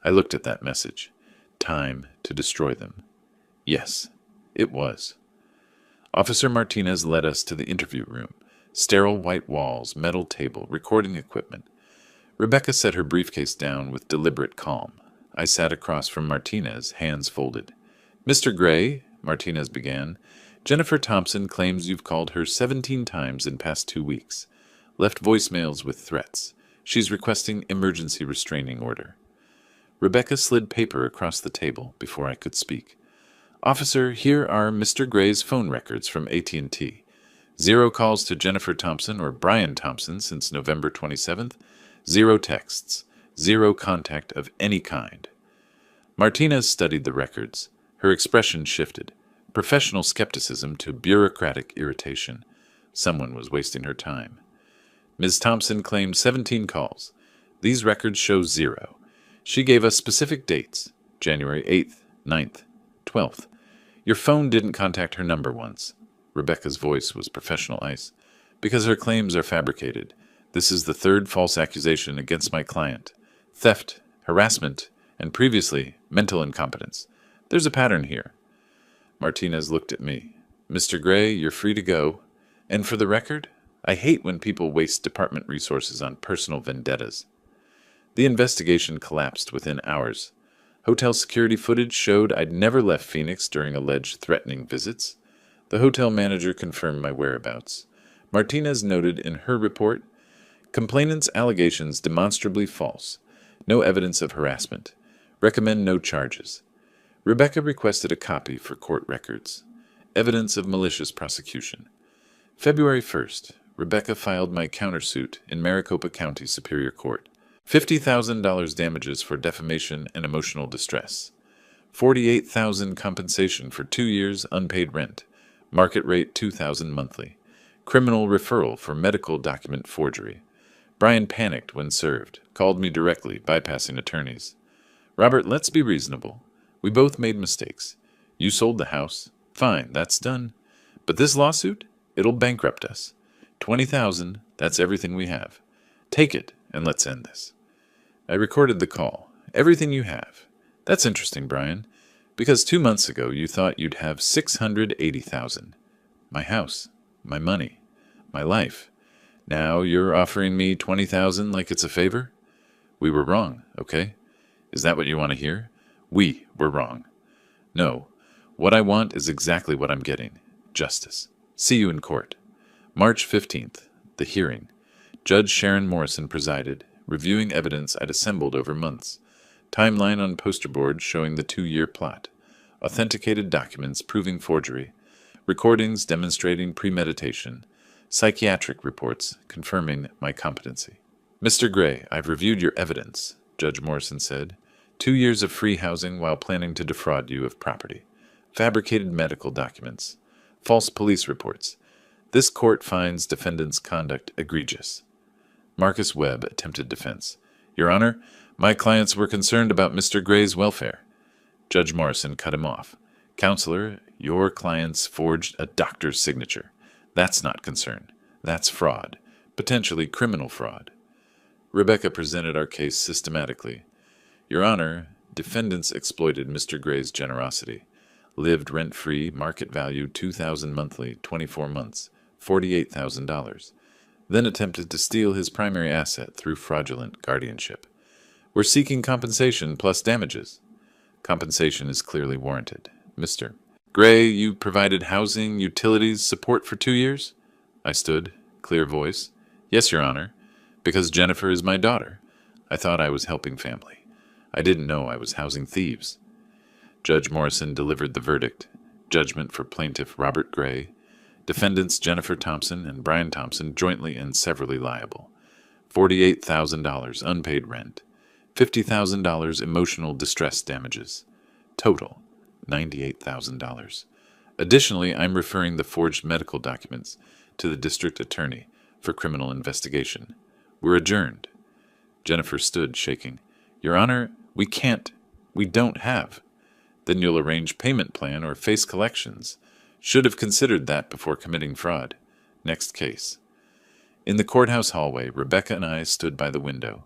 I looked at that message. Time to destroy them. Yes, it was. Officer Martinez led us to the interview room. Sterile white walls, metal table, recording equipment. Rebecca set her briefcase down with deliberate calm. I sat across from Martinez, hands folded. Mr. Gray, Martinez began, Jennifer Thompson claims you've called her 17 times in past 2 weeks. Left voicemails with threats. She's requesting emergency restraining order. Rebecca slid paper across the table before I could speak. Officer, here are Mr. Gray's phone records from AT&T. 0 calls to Jennifer Thompson or Brian Thompson since November 27th. 0 texts. 0 contact of any kind. Martinez studied the records. Her expression shifted. Professional skepticism to bureaucratic irritation. Someone was wasting her time. Ms. Thompson claimed 17 calls. These records show 0. She gave us specific dates, January 8th, 9th, 12th. Your phone didn't contact her number once. Rebecca's voice was professional ice. Because her claims are fabricated. This is the 3rd false accusation against my client. Theft, harassment, and previously, mental incompetence. There's a pattern here. Martinez looked at me. Mr. Gray, you're free to go. And for the record, I hate when people waste department resources on personal vendettas. The investigation collapsed within hours. Hotel security footage showed I'd never left Phoenix during alleged threatening visits. The hotel manager confirmed my whereabouts. Martinez noted in her report, complainant's allegations demonstrably false. No evidence of harassment. Recommend no charges. Rebecca requested a copy for court records. Evidence of malicious prosecution. February 1st, Rebecca filed my countersuit in Maricopa County Superior Court. $50,000 damages for defamation and emotional distress. $48,000 compensation for 2 years unpaid rent. Market rate $2,000 monthly. Criminal referral for medical document forgery. Brian panicked when served, called me directly, bypassing attorneys. Robert, let's be reasonable. We both made mistakes. You sold the house. Fine, that's done. But this lawsuit? It'll bankrupt us. $20,000, that's everything we have. Take it, and let's end this. I recorded the call. Everything you have. That's interesting, Brian, because 2 months ago you thought you'd have $680,000. My house, my money, my life. Now you're offering me $20,000 like it's a favor? We were wrong, okay? Is that what you want to hear? We were wrong. No, what I want is exactly what I'm getting. Justice. See you in court. March 15th, the hearing. Judge Sharon Morrison presided, reviewing evidence I'd assembled over months. Timeline on poster board showing the 2-year plot. Authenticated documents proving forgery. Recordings demonstrating premeditation. Psychiatric reports confirming my competency. Mr. Gray, I've reviewed your evidence, Judge Morrison said. 2 years of free housing while planning to defraud you of property. Fabricated medical documents. False police reports. This court finds defendant's conduct egregious. Marcus Webb attempted defense. Your Honor, my clients were concerned about Mr. Gray's welfare. Judge Morrison cut him off. Counselor, your clients forged a doctor's signature. That's not concern. That's fraud. Potentially criminal fraud. Rebecca presented our case systematically. Your Honor, defendants exploited Mr. Gray's generosity. Lived rent-free, market value $2,000 monthly, 24 months, $48,000. Then attempted to steal his primary asset through fraudulent guardianship. We're seeking compensation plus damages. Compensation is clearly warranted. Mr. Gray, you provided housing, utilities, support for 2 years? I stood, clear voice. Yes, Your Honor, because Jennifer is my daughter. I thought I was helping family. I didn't know I was housing thieves. Judge Morrison delivered the verdict. Judgment for plaintiff Robert Gray. Defendants Jennifer Thompson and Brian Thompson jointly and severally liable. $48,000 unpaid rent. $50,000 emotional distress damages. Total, $98,000. Additionally, I'm referring the forged medical documents to the district attorney for criminal investigation. We're adjourned. Jennifer stood, shaking. Your Honor, we don't have. Then you'll arrange payment plan or face collections. Should have considered that before committing fraud. Next case. In the courthouse hallway, Rebecca and I stood by the window.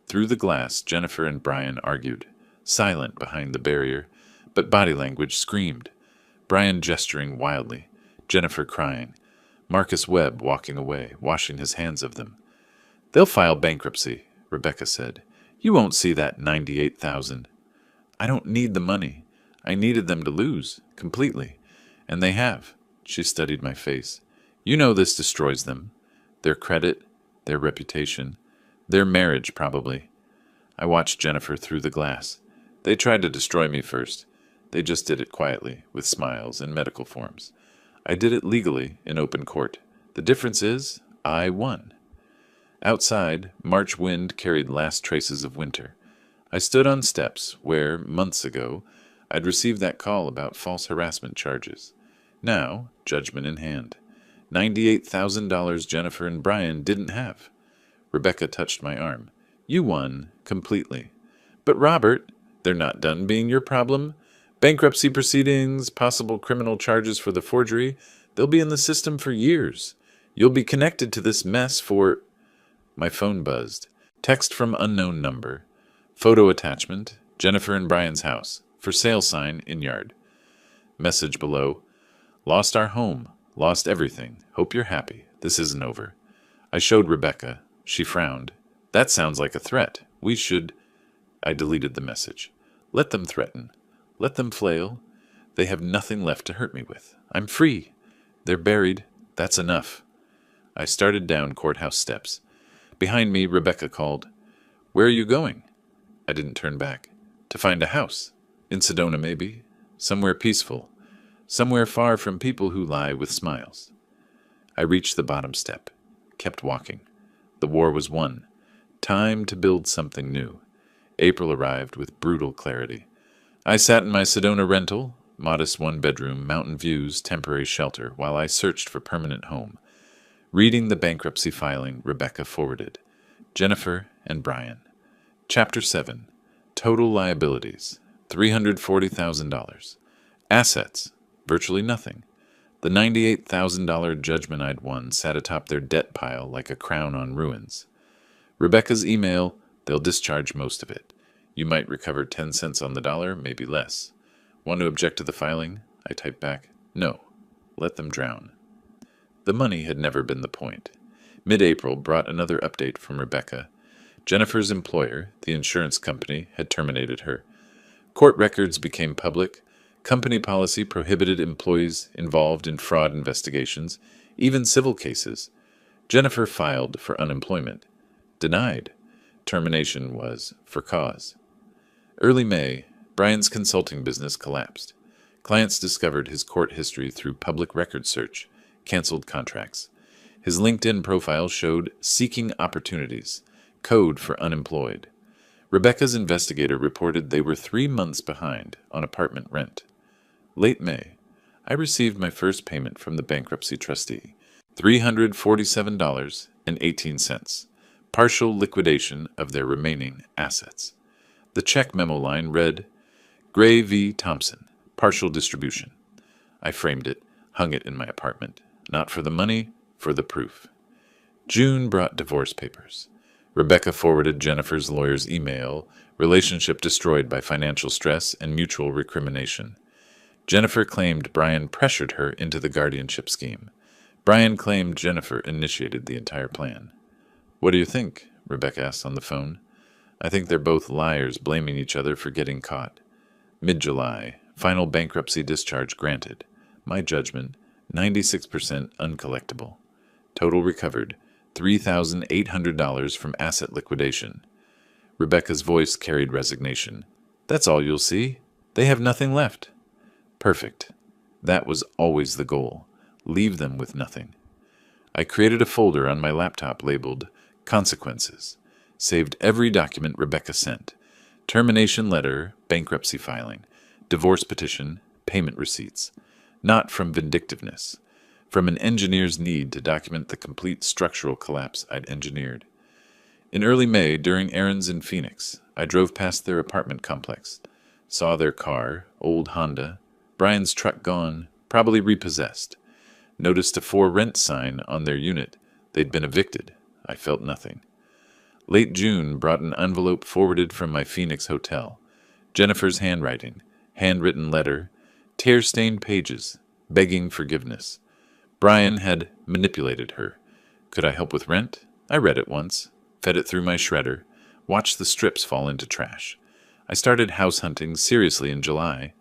Through the glass, Jennifer and Brian argued, silent behind the barrier, but body language screamed. Brian gesturing wildly, Jennifer crying, Marcus Webb walking away, washing his hands of them. They'll file bankruptcy, Rebecca said. You won't see that 98,000. I don't need the money. I needed them to lose, completely. And they have. She studied my face. You know this destroys them. Their credit, their reputation, their marriage, probably. I watched Jennifer through the glass. They tried to destroy me first. They just did it quietly, with smiles and medical forms. I did it legally, in open court. The difference is, I won. Outside, March wind carried last traces of winter. I stood on steps where, months ago, I'd received that call about false harassment charges. Now, judgment in hand. $98,000 Jennifer and Brian didn't have. Rebecca touched my arm. You won, completely. But Robert, they're not done being your problem. Bankruptcy proceedings, possible criminal charges for the forgery, they'll be in the system for years. You'll be connected to this mess for... My phone buzzed. Text from unknown number. Photo attachment, Jennifer and Brian's house. For sale sign in yard. Message below. Lost our home. Lost everything. Hope you're happy. This isn't over. I showed Rebecca. She frowned. That sounds like a threat. We should... I deleted the message. Let them threaten. Let them flail. They have nothing left to hurt me with. I'm free. They're buried. That's enough. I started down courthouse steps. Behind me, Rebecca called. Where are you going? I didn't turn back. To find a house. In Sedona, maybe. Somewhere peaceful. Somewhere far from people who lie with smiles. I reached the bottom step. Kept walking. The war was won. Time to build something new. April arrived with brutal clarity. I sat in my Sedona rental, modest one-bedroom, mountain views, temporary shelter, while I searched for permanent home. Reading the bankruptcy filing Rebecca forwarded. Jennifer and Brian. Chapter 7. Total liabilities. $340,000. Assets. Virtually nothing. The $98,000 judgment I'd won sat atop their debt pile like a crown on ruins. Rebecca's email, they'll discharge most of it. You might recover 10 cents on the dollar, maybe less. Want to object to the filing? I typed back. No. Let them drown. The money had never been the point. Mid-April brought another update from Rebecca. Jennifer's employer, the insurance company, had terminated her. Court records became public. Company policy prohibited employees involved in fraud investigations, even civil cases. Jennifer filed for unemployment. Denied. Termination was for cause. Early May, Brian's consulting business collapsed. Clients discovered his court history through public record search, canceled contracts. His LinkedIn profile showed seeking opportunities, code for unemployed. Rebecca's investigator reported they were 3 months behind on apartment rent. Late May, I received my first payment from the bankruptcy trustee, $347.18, partial liquidation of their remaining assets. The check memo line read, Gray v. Thompson, partial distribution. I framed it, hung it in my apartment. Not for the money, for the proof. June brought divorce papers. Rebecca forwarded Jennifer's lawyer's email, relationship destroyed by financial stress and mutual recrimination. Jennifer claimed Brian pressured her into the guardianship scheme. Brian claimed Jennifer initiated the entire plan. What do you think? Rebecca asked on the phone. I think they're both liars blaming each other for getting caught. Mid-July, final bankruptcy discharge granted. My judgment, 96% uncollectible. Total recovered, $3,800 from asset liquidation. Rebecca's voice carried resignation. That's all you'll see. They have nothing left. Perfect. That was always the goal. Leave them with nothing. I created a folder on my laptop labeled Consequences. Saved every document Rebecca sent. Termination letter, bankruptcy filing, divorce petition, payment receipts. Not from vindictiveness. From an engineer's need to document the complete structural collapse I'd engineered. In early May, during errands in Phoenix, I drove past their apartment complex. Saw their car, old Honda. Brian's truck gone, probably repossessed. Noticed a for rent sign on their unit. They'd been evicted. I felt nothing. Late June brought an envelope forwarded from my Phoenix hotel. Jennifer's handwriting, handwritten letter, tear-stained pages, begging forgiveness. Brian had manipulated her. Could I help with rent? I read it once, fed it through my shredder, watched the strips fall into trash. I started house hunting seriously in July,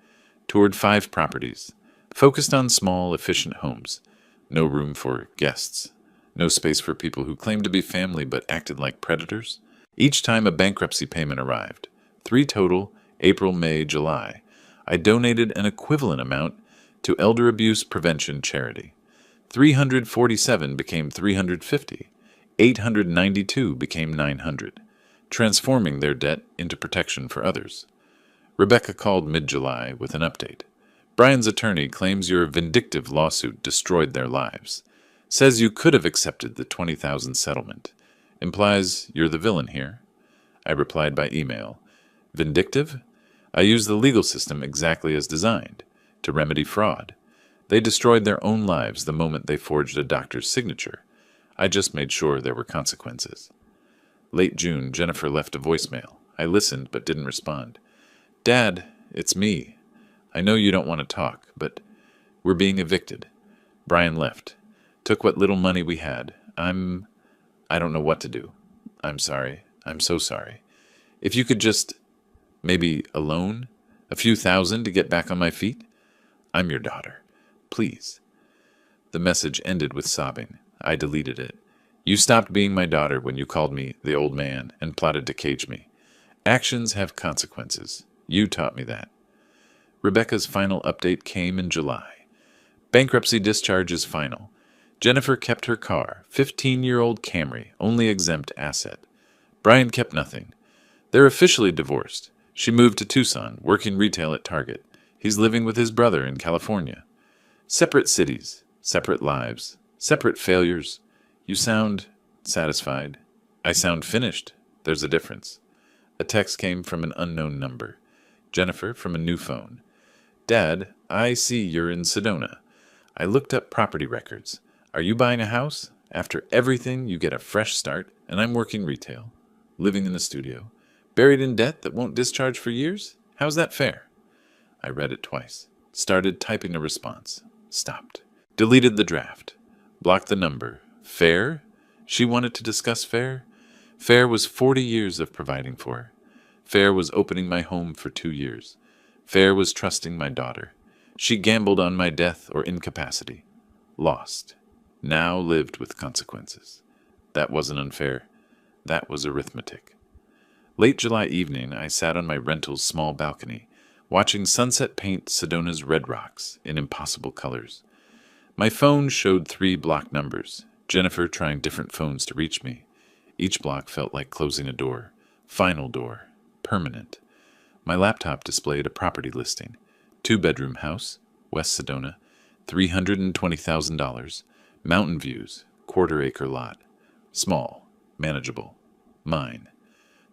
toured 5 properties, focused on small, efficient homes. No room for guests. No space for people who claimed to be family but acted like predators. Each time a bankruptcy payment arrived, 3 total, April, May, July, I donated an equivalent amount to elder abuse prevention charity. 347 became 350. 892 became 900, transforming their debt into protection for others. Rebecca called mid-July with an update. Brian's attorney claims your vindictive lawsuit destroyed their lives. Says you could have accepted the $20,000 settlement. Implies you're the villain here. I replied by email. Vindictive? I use the legal system exactly as designed, to remedy fraud. They destroyed their own lives the moment they forged a doctor's signature. I just made sure there were consequences. Late June, Jennifer left a voicemail. I listened but didn't respond. Dad, it's me. I know you don't want to talk, but we're being evicted. Brian left. Took what little money we had. I don't know what to do. I'm sorry. I'm so sorry. If you could just, maybe a loan? A few thousand to get back on my feet? I'm your daughter. Please. The message ended with sobbing. I deleted it. You stopped being my daughter when you called me the old man and plotted to cage me. Actions have consequences. You taught me that. Rebecca's final update came in July. Bankruptcy discharge is final. Jennifer kept her car, 15-year-old Camry, only exempt asset. Brian kept nothing. They're officially divorced. She moved to Tucson, working retail at Target. He's living with his brother in California. Separate cities, separate lives, separate failures. You sound satisfied. I sound finished. There's a difference. A text came from an unknown number. Jennifer from a new phone. Dad, I see you're in Sedona. I looked up property records. Are you buying a house? After everything, you get a fresh start, and I'm working retail, living in a studio, buried in debt that won't discharge for years? How's that fair? I read it twice. Started typing a response. Stopped. Deleted the draft. Blocked the number. Fair? She wanted to discuss fair? Fair was 40 years of providing for her. Fair was opening my home for 2 years. Fair was trusting my daughter. She gambled on my death or incapacity. Lost. Now lived with consequences. That wasn't unfair. That was arithmetic. Late July evening, I sat on my rental's small balcony, watching sunset paint Sedona's red rocks in impossible colors. My phone showed 3 block numbers, Jennifer trying different phones to reach me. Each block felt like closing a door. Final door. Permanent. My laptop displayed a property listing. 2-bedroom house, West Sedona, $320,000. Mountain views, 1/4-acre lot. Small, manageable. Mine.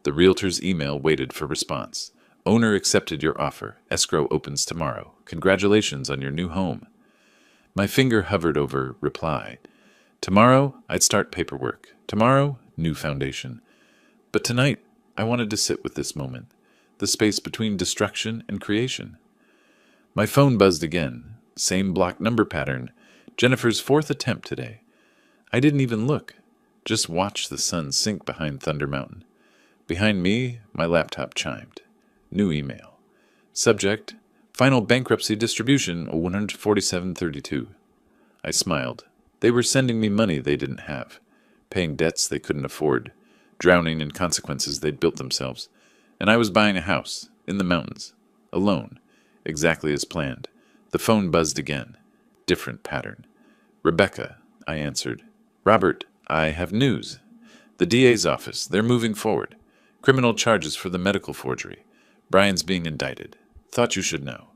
The realtor's email waited for response. Owner accepted your offer. Escrow opens tomorrow. Congratulations on your new home. My finger hovered over reply. Tomorrow, I'd start paperwork. Tomorrow, new foundation. But tonight, I wanted to sit with this moment, the space between destruction and creation. My phone buzzed again. Same block number pattern. Jennifer's 4th attempt today. I didn't even look. Just watched the sun sink behind Thunder Mountain. Behind me, my laptop chimed. New email. Subject, final bankruptcy distribution, 147.32. I smiled. They were sending me money they didn't have, paying debts they couldn't afford, drowning in consequences they'd built themselves. And I was buying a house, in the mountains, alone, exactly as planned. The phone buzzed again. Different pattern. Rebecca, I answered. Robert, I have news. The DA's office, they're moving forward. Criminal charges for the medical forgery. Brian's being indicted. Thought you should know.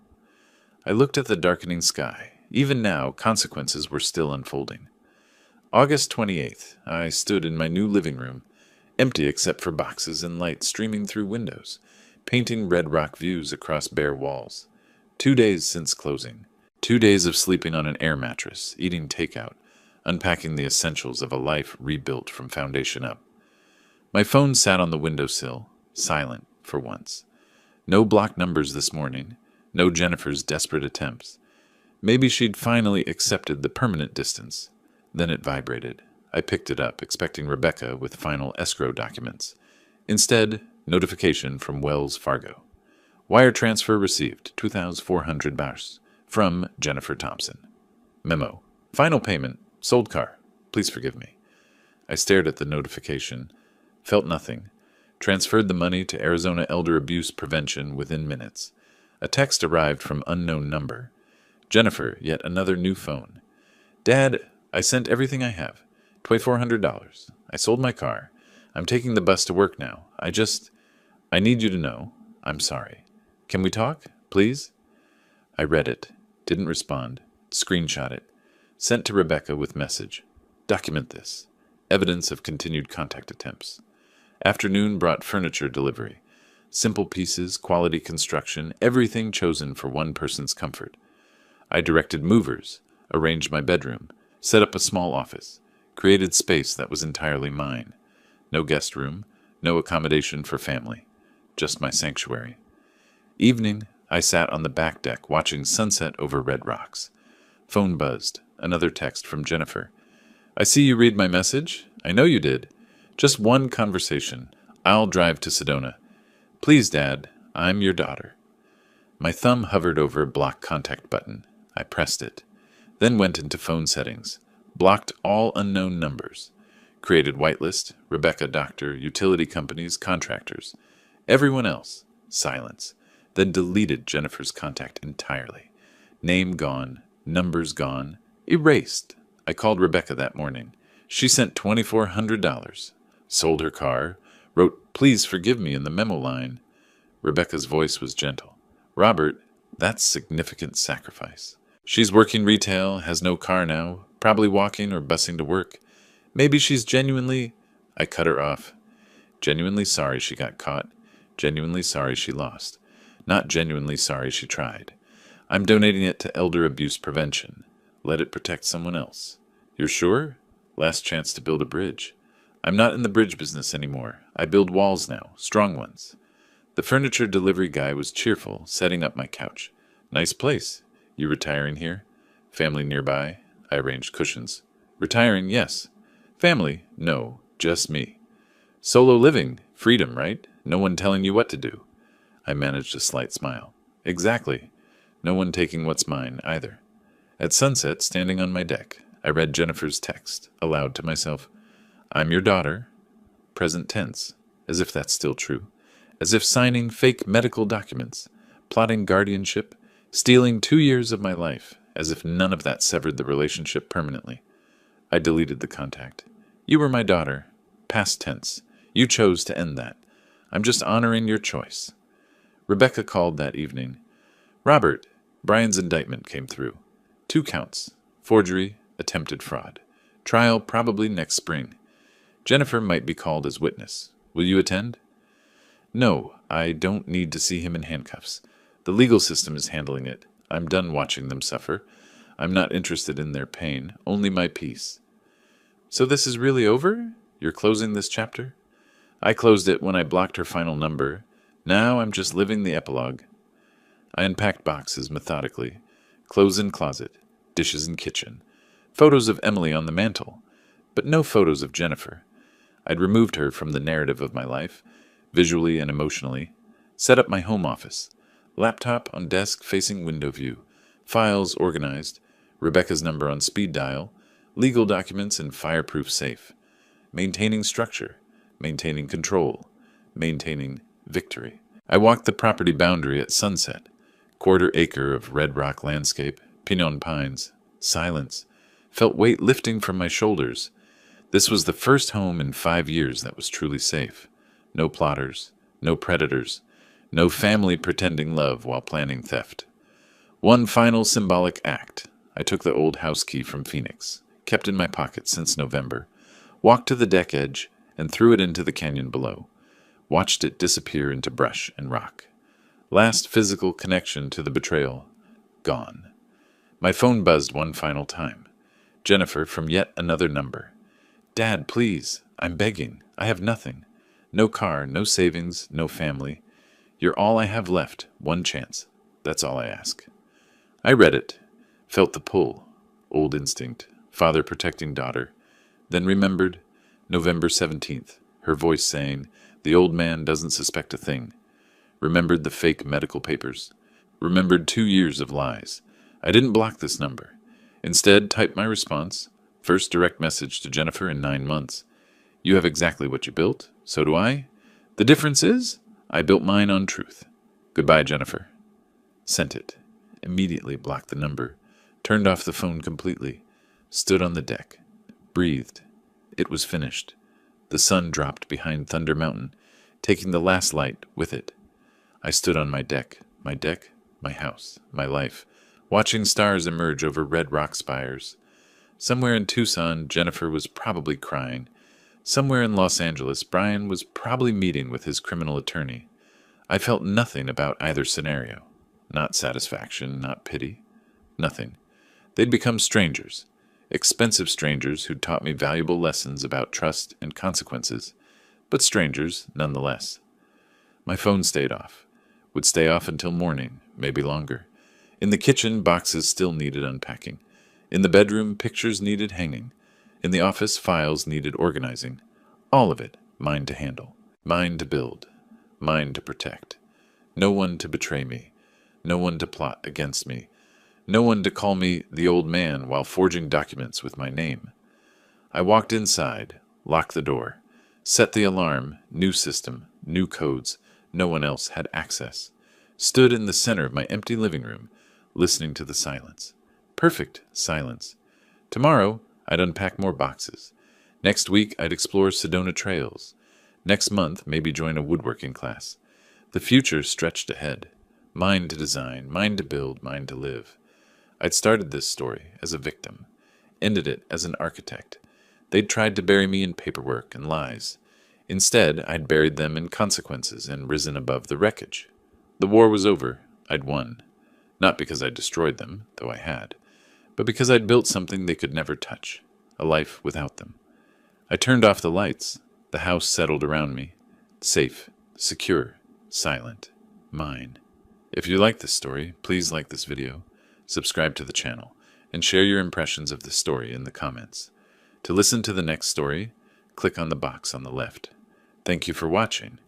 I looked at the darkening sky. Even now, consequences were still unfolding. August 28th, I stood in my new living room, empty except for boxes and light streaming through windows. painting red rock views across bare walls. 2 days since closing. 2 days of sleeping on an air mattress, eating takeout, unpacking the essentials of a life rebuilt from foundation up. My phone sat on the windowsill, silent for once. No blocked numbers this morning, no Jennifer's desperate attempts. Maybe she'd finally accepted the permanent distance. Then it vibrated. I picked it up, expecting Rebecca with final escrow documents. Instead, notification from Wells Fargo. Wire transfer received, 2,400 bars. From Jennifer Thompson. Memo. Final payment. Sold car. Please forgive me. I stared at the notification. Felt nothing. Transferred the money to Arizona Elder Abuse Prevention within minutes. A text arrived from unknown number. Jennifer, yet another new phone. Dad, I sent everything I have. $2,400. I sold my car. I'm taking the bus to work now. I need you to know. I'm sorry. Can we talk, please? I read it. Didn't respond. Screenshot it. Sent to Rebecca with message. Document this. Evidence of continued contact attempts. Afternoon brought furniture delivery. Simple pieces, quality construction, everything chosen for one person's comfort. I directed movers, arranged my bedroom, set up a small office, created space that was entirely mine. No guest room, no accommodation for family. Just my sanctuary. Evening, I sat on the back deck watching sunset over red rocks. Phone buzzed. Another text from Jennifer. I see you read my message. I know you did. Just one conversation. I'll drive to Sedona. Please, Dad, I'm your daughter. My thumb hovered over a block contact button. I pressed it. Then went into phone settings. Blocked all unknown numbers. Created whitelist, Rebecca Doctor, utility companies, contractors. Everyone else. Silence. Then deleted Jennifer's contact entirely. Name gone, numbers gone, erased. I called Rebecca that morning. She sent $2,400. Sold her car. Wrote, please forgive me in the memo line. Rebecca's voice was gentle. Robert, that's significant sacrifice. She's working retail, has no car now, probably walking or busing to work. Maybe she's genuinely... I cut her off. Genuinely sorry she got caught. Genuinely sorry she lost. Not genuinely sorry she tried. I'm donating it to Elder Abuse Prevention. Let it protect someone else. You're sure? Last chance to build a bridge. I'm not in the bridge business anymore. I build walls now, strong ones. The furniture delivery guy was cheerful, setting up my couch. Nice place. You retiring here? Family nearby? I arranged cushions. Retiring, yes. Family? No, just me. Solo living, freedom, right? No one telling you what to do. I managed a slight smile. Exactly. No one taking what's mine, either. At sunset, standing on my deck, I read Jennifer's text, aloud to myself. I'm your daughter. Present tense, as if that's still true. As if signing fake medical documents, plotting guardianship, stealing 2 years of my life, as if none of that severed the relationship permanently. I deleted the contact. You were my daughter. Past tense. You chose to end that. I'm just honoring your choice. Rebecca called that evening. Robert, Brian's indictment came through. 2 counts. Forgery, attempted fraud. Trial probably next spring. Jennifer might be called as witness. Will you attend? No, I don't need to see him in handcuffs. The legal system is handling it. I'm done watching them suffer. I'm not interested in their pain, only my peace. So this is really over? You're closing this chapter? I closed it when I blocked her final number. Now I'm just living the epilogue. I unpacked boxes methodically. Clothes in closet. Dishes in kitchen. Photos of Emily on the mantel. But no photos of Jennifer. I'd removed her from the narrative of my life, visually and emotionally. Set up my home office. Laptop on desk facing window view. Files organized. Rebecca's number on speed dial. Legal documents in fireproof safe. Maintaining structure. Maintaining control. Maintaining victory. I walked the property boundary at sunset. Quarter acre of red rock landscape. Pinon pines. Silence. Felt weight lifting from my shoulders. This was the first home in 5 years that was truly safe. No plotters. No predators. No family pretending love while planning theft. One final symbolic act. I took the old house key from Phoenix, kept in my pocket since November, walked to the deck edge, and threw it into the canyon below. watched it disappear into brush and rock. Last physical connection to the betrayal, gone. My phone buzzed one final time. Jennifer from yet another number. Dad, please, I'm begging. I have nothing. No car, no savings, no family. You're all I have left, one chance. That's all I ask. I read it, felt the pull, old instinct, father protecting daughter, then remembered November 17th, her voice saying, the old man doesn't suspect a thing. Remembered the fake medical papers. Remembered 2 years of lies. I didn't block this number. Instead, typed my response, first direct message to Jennifer in 9 months. You have exactly what you built, so do I. The difference is, I built mine on truth. Goodbye, Jennifer. Sent it. Immediately blocked the number. Turned off the phone completely. Stood on the deck. Breathed. It was finished. The sun dropped behind Thunder Mountain, taking the last light with it. I stood on my deck, my house, my life, watching stars emerge over red rock spires. Somewhere in Tucson, Jennifer was probably crying. Somewhere in Los Angeles, Brian was probably meeting with his criminal attorney. I felt nothing about either scenario. Not satisfaction, not pity. Nothing. They'd become strangers. Expensive strangers who'd taught me valuable lessons about trust and consequences, but strangers nonetheless. My phone stayed off. Would stay off until morning, maybe longer. In the kitchen, boxes still needed unpacking. In the bedroom, pictures needed hanging. In the office, files needed organizing. All of it, mine to handle, mine to build, mine to protect. No one to betray me. No one to plot against me. No one to call me the old man while forging documents with my name. I walked inside, locked the door, set the alarm, new system, new codes. No one else had access. Stood in the center of my empty living room, listening to the silence. Perfect silence. Tomorrow, I'd unpack more boxes. Next week, I'd explore Sedona trails. Next month, maybe join a woodworking class. The future stretched ahead. Mine to design, mine to build, mine to live. I'd started this story as a victim, ended it as an architect. They'd tried to bury me in paperwork and lies. Instead, I'd buried them in consequences and risen above the wreckage. The war was over. I'd won. Not because I destroyed them, though I had, but because I'd built something they could never touch, a life without them. I turned off the lights. The house settled around me. Safe, secure, silent, mine. If you like this story, please like this video, subscribe to the channel, and share your impressions of this story in the comments. To listen to the next story, click on the box on the left. Thank you for watching.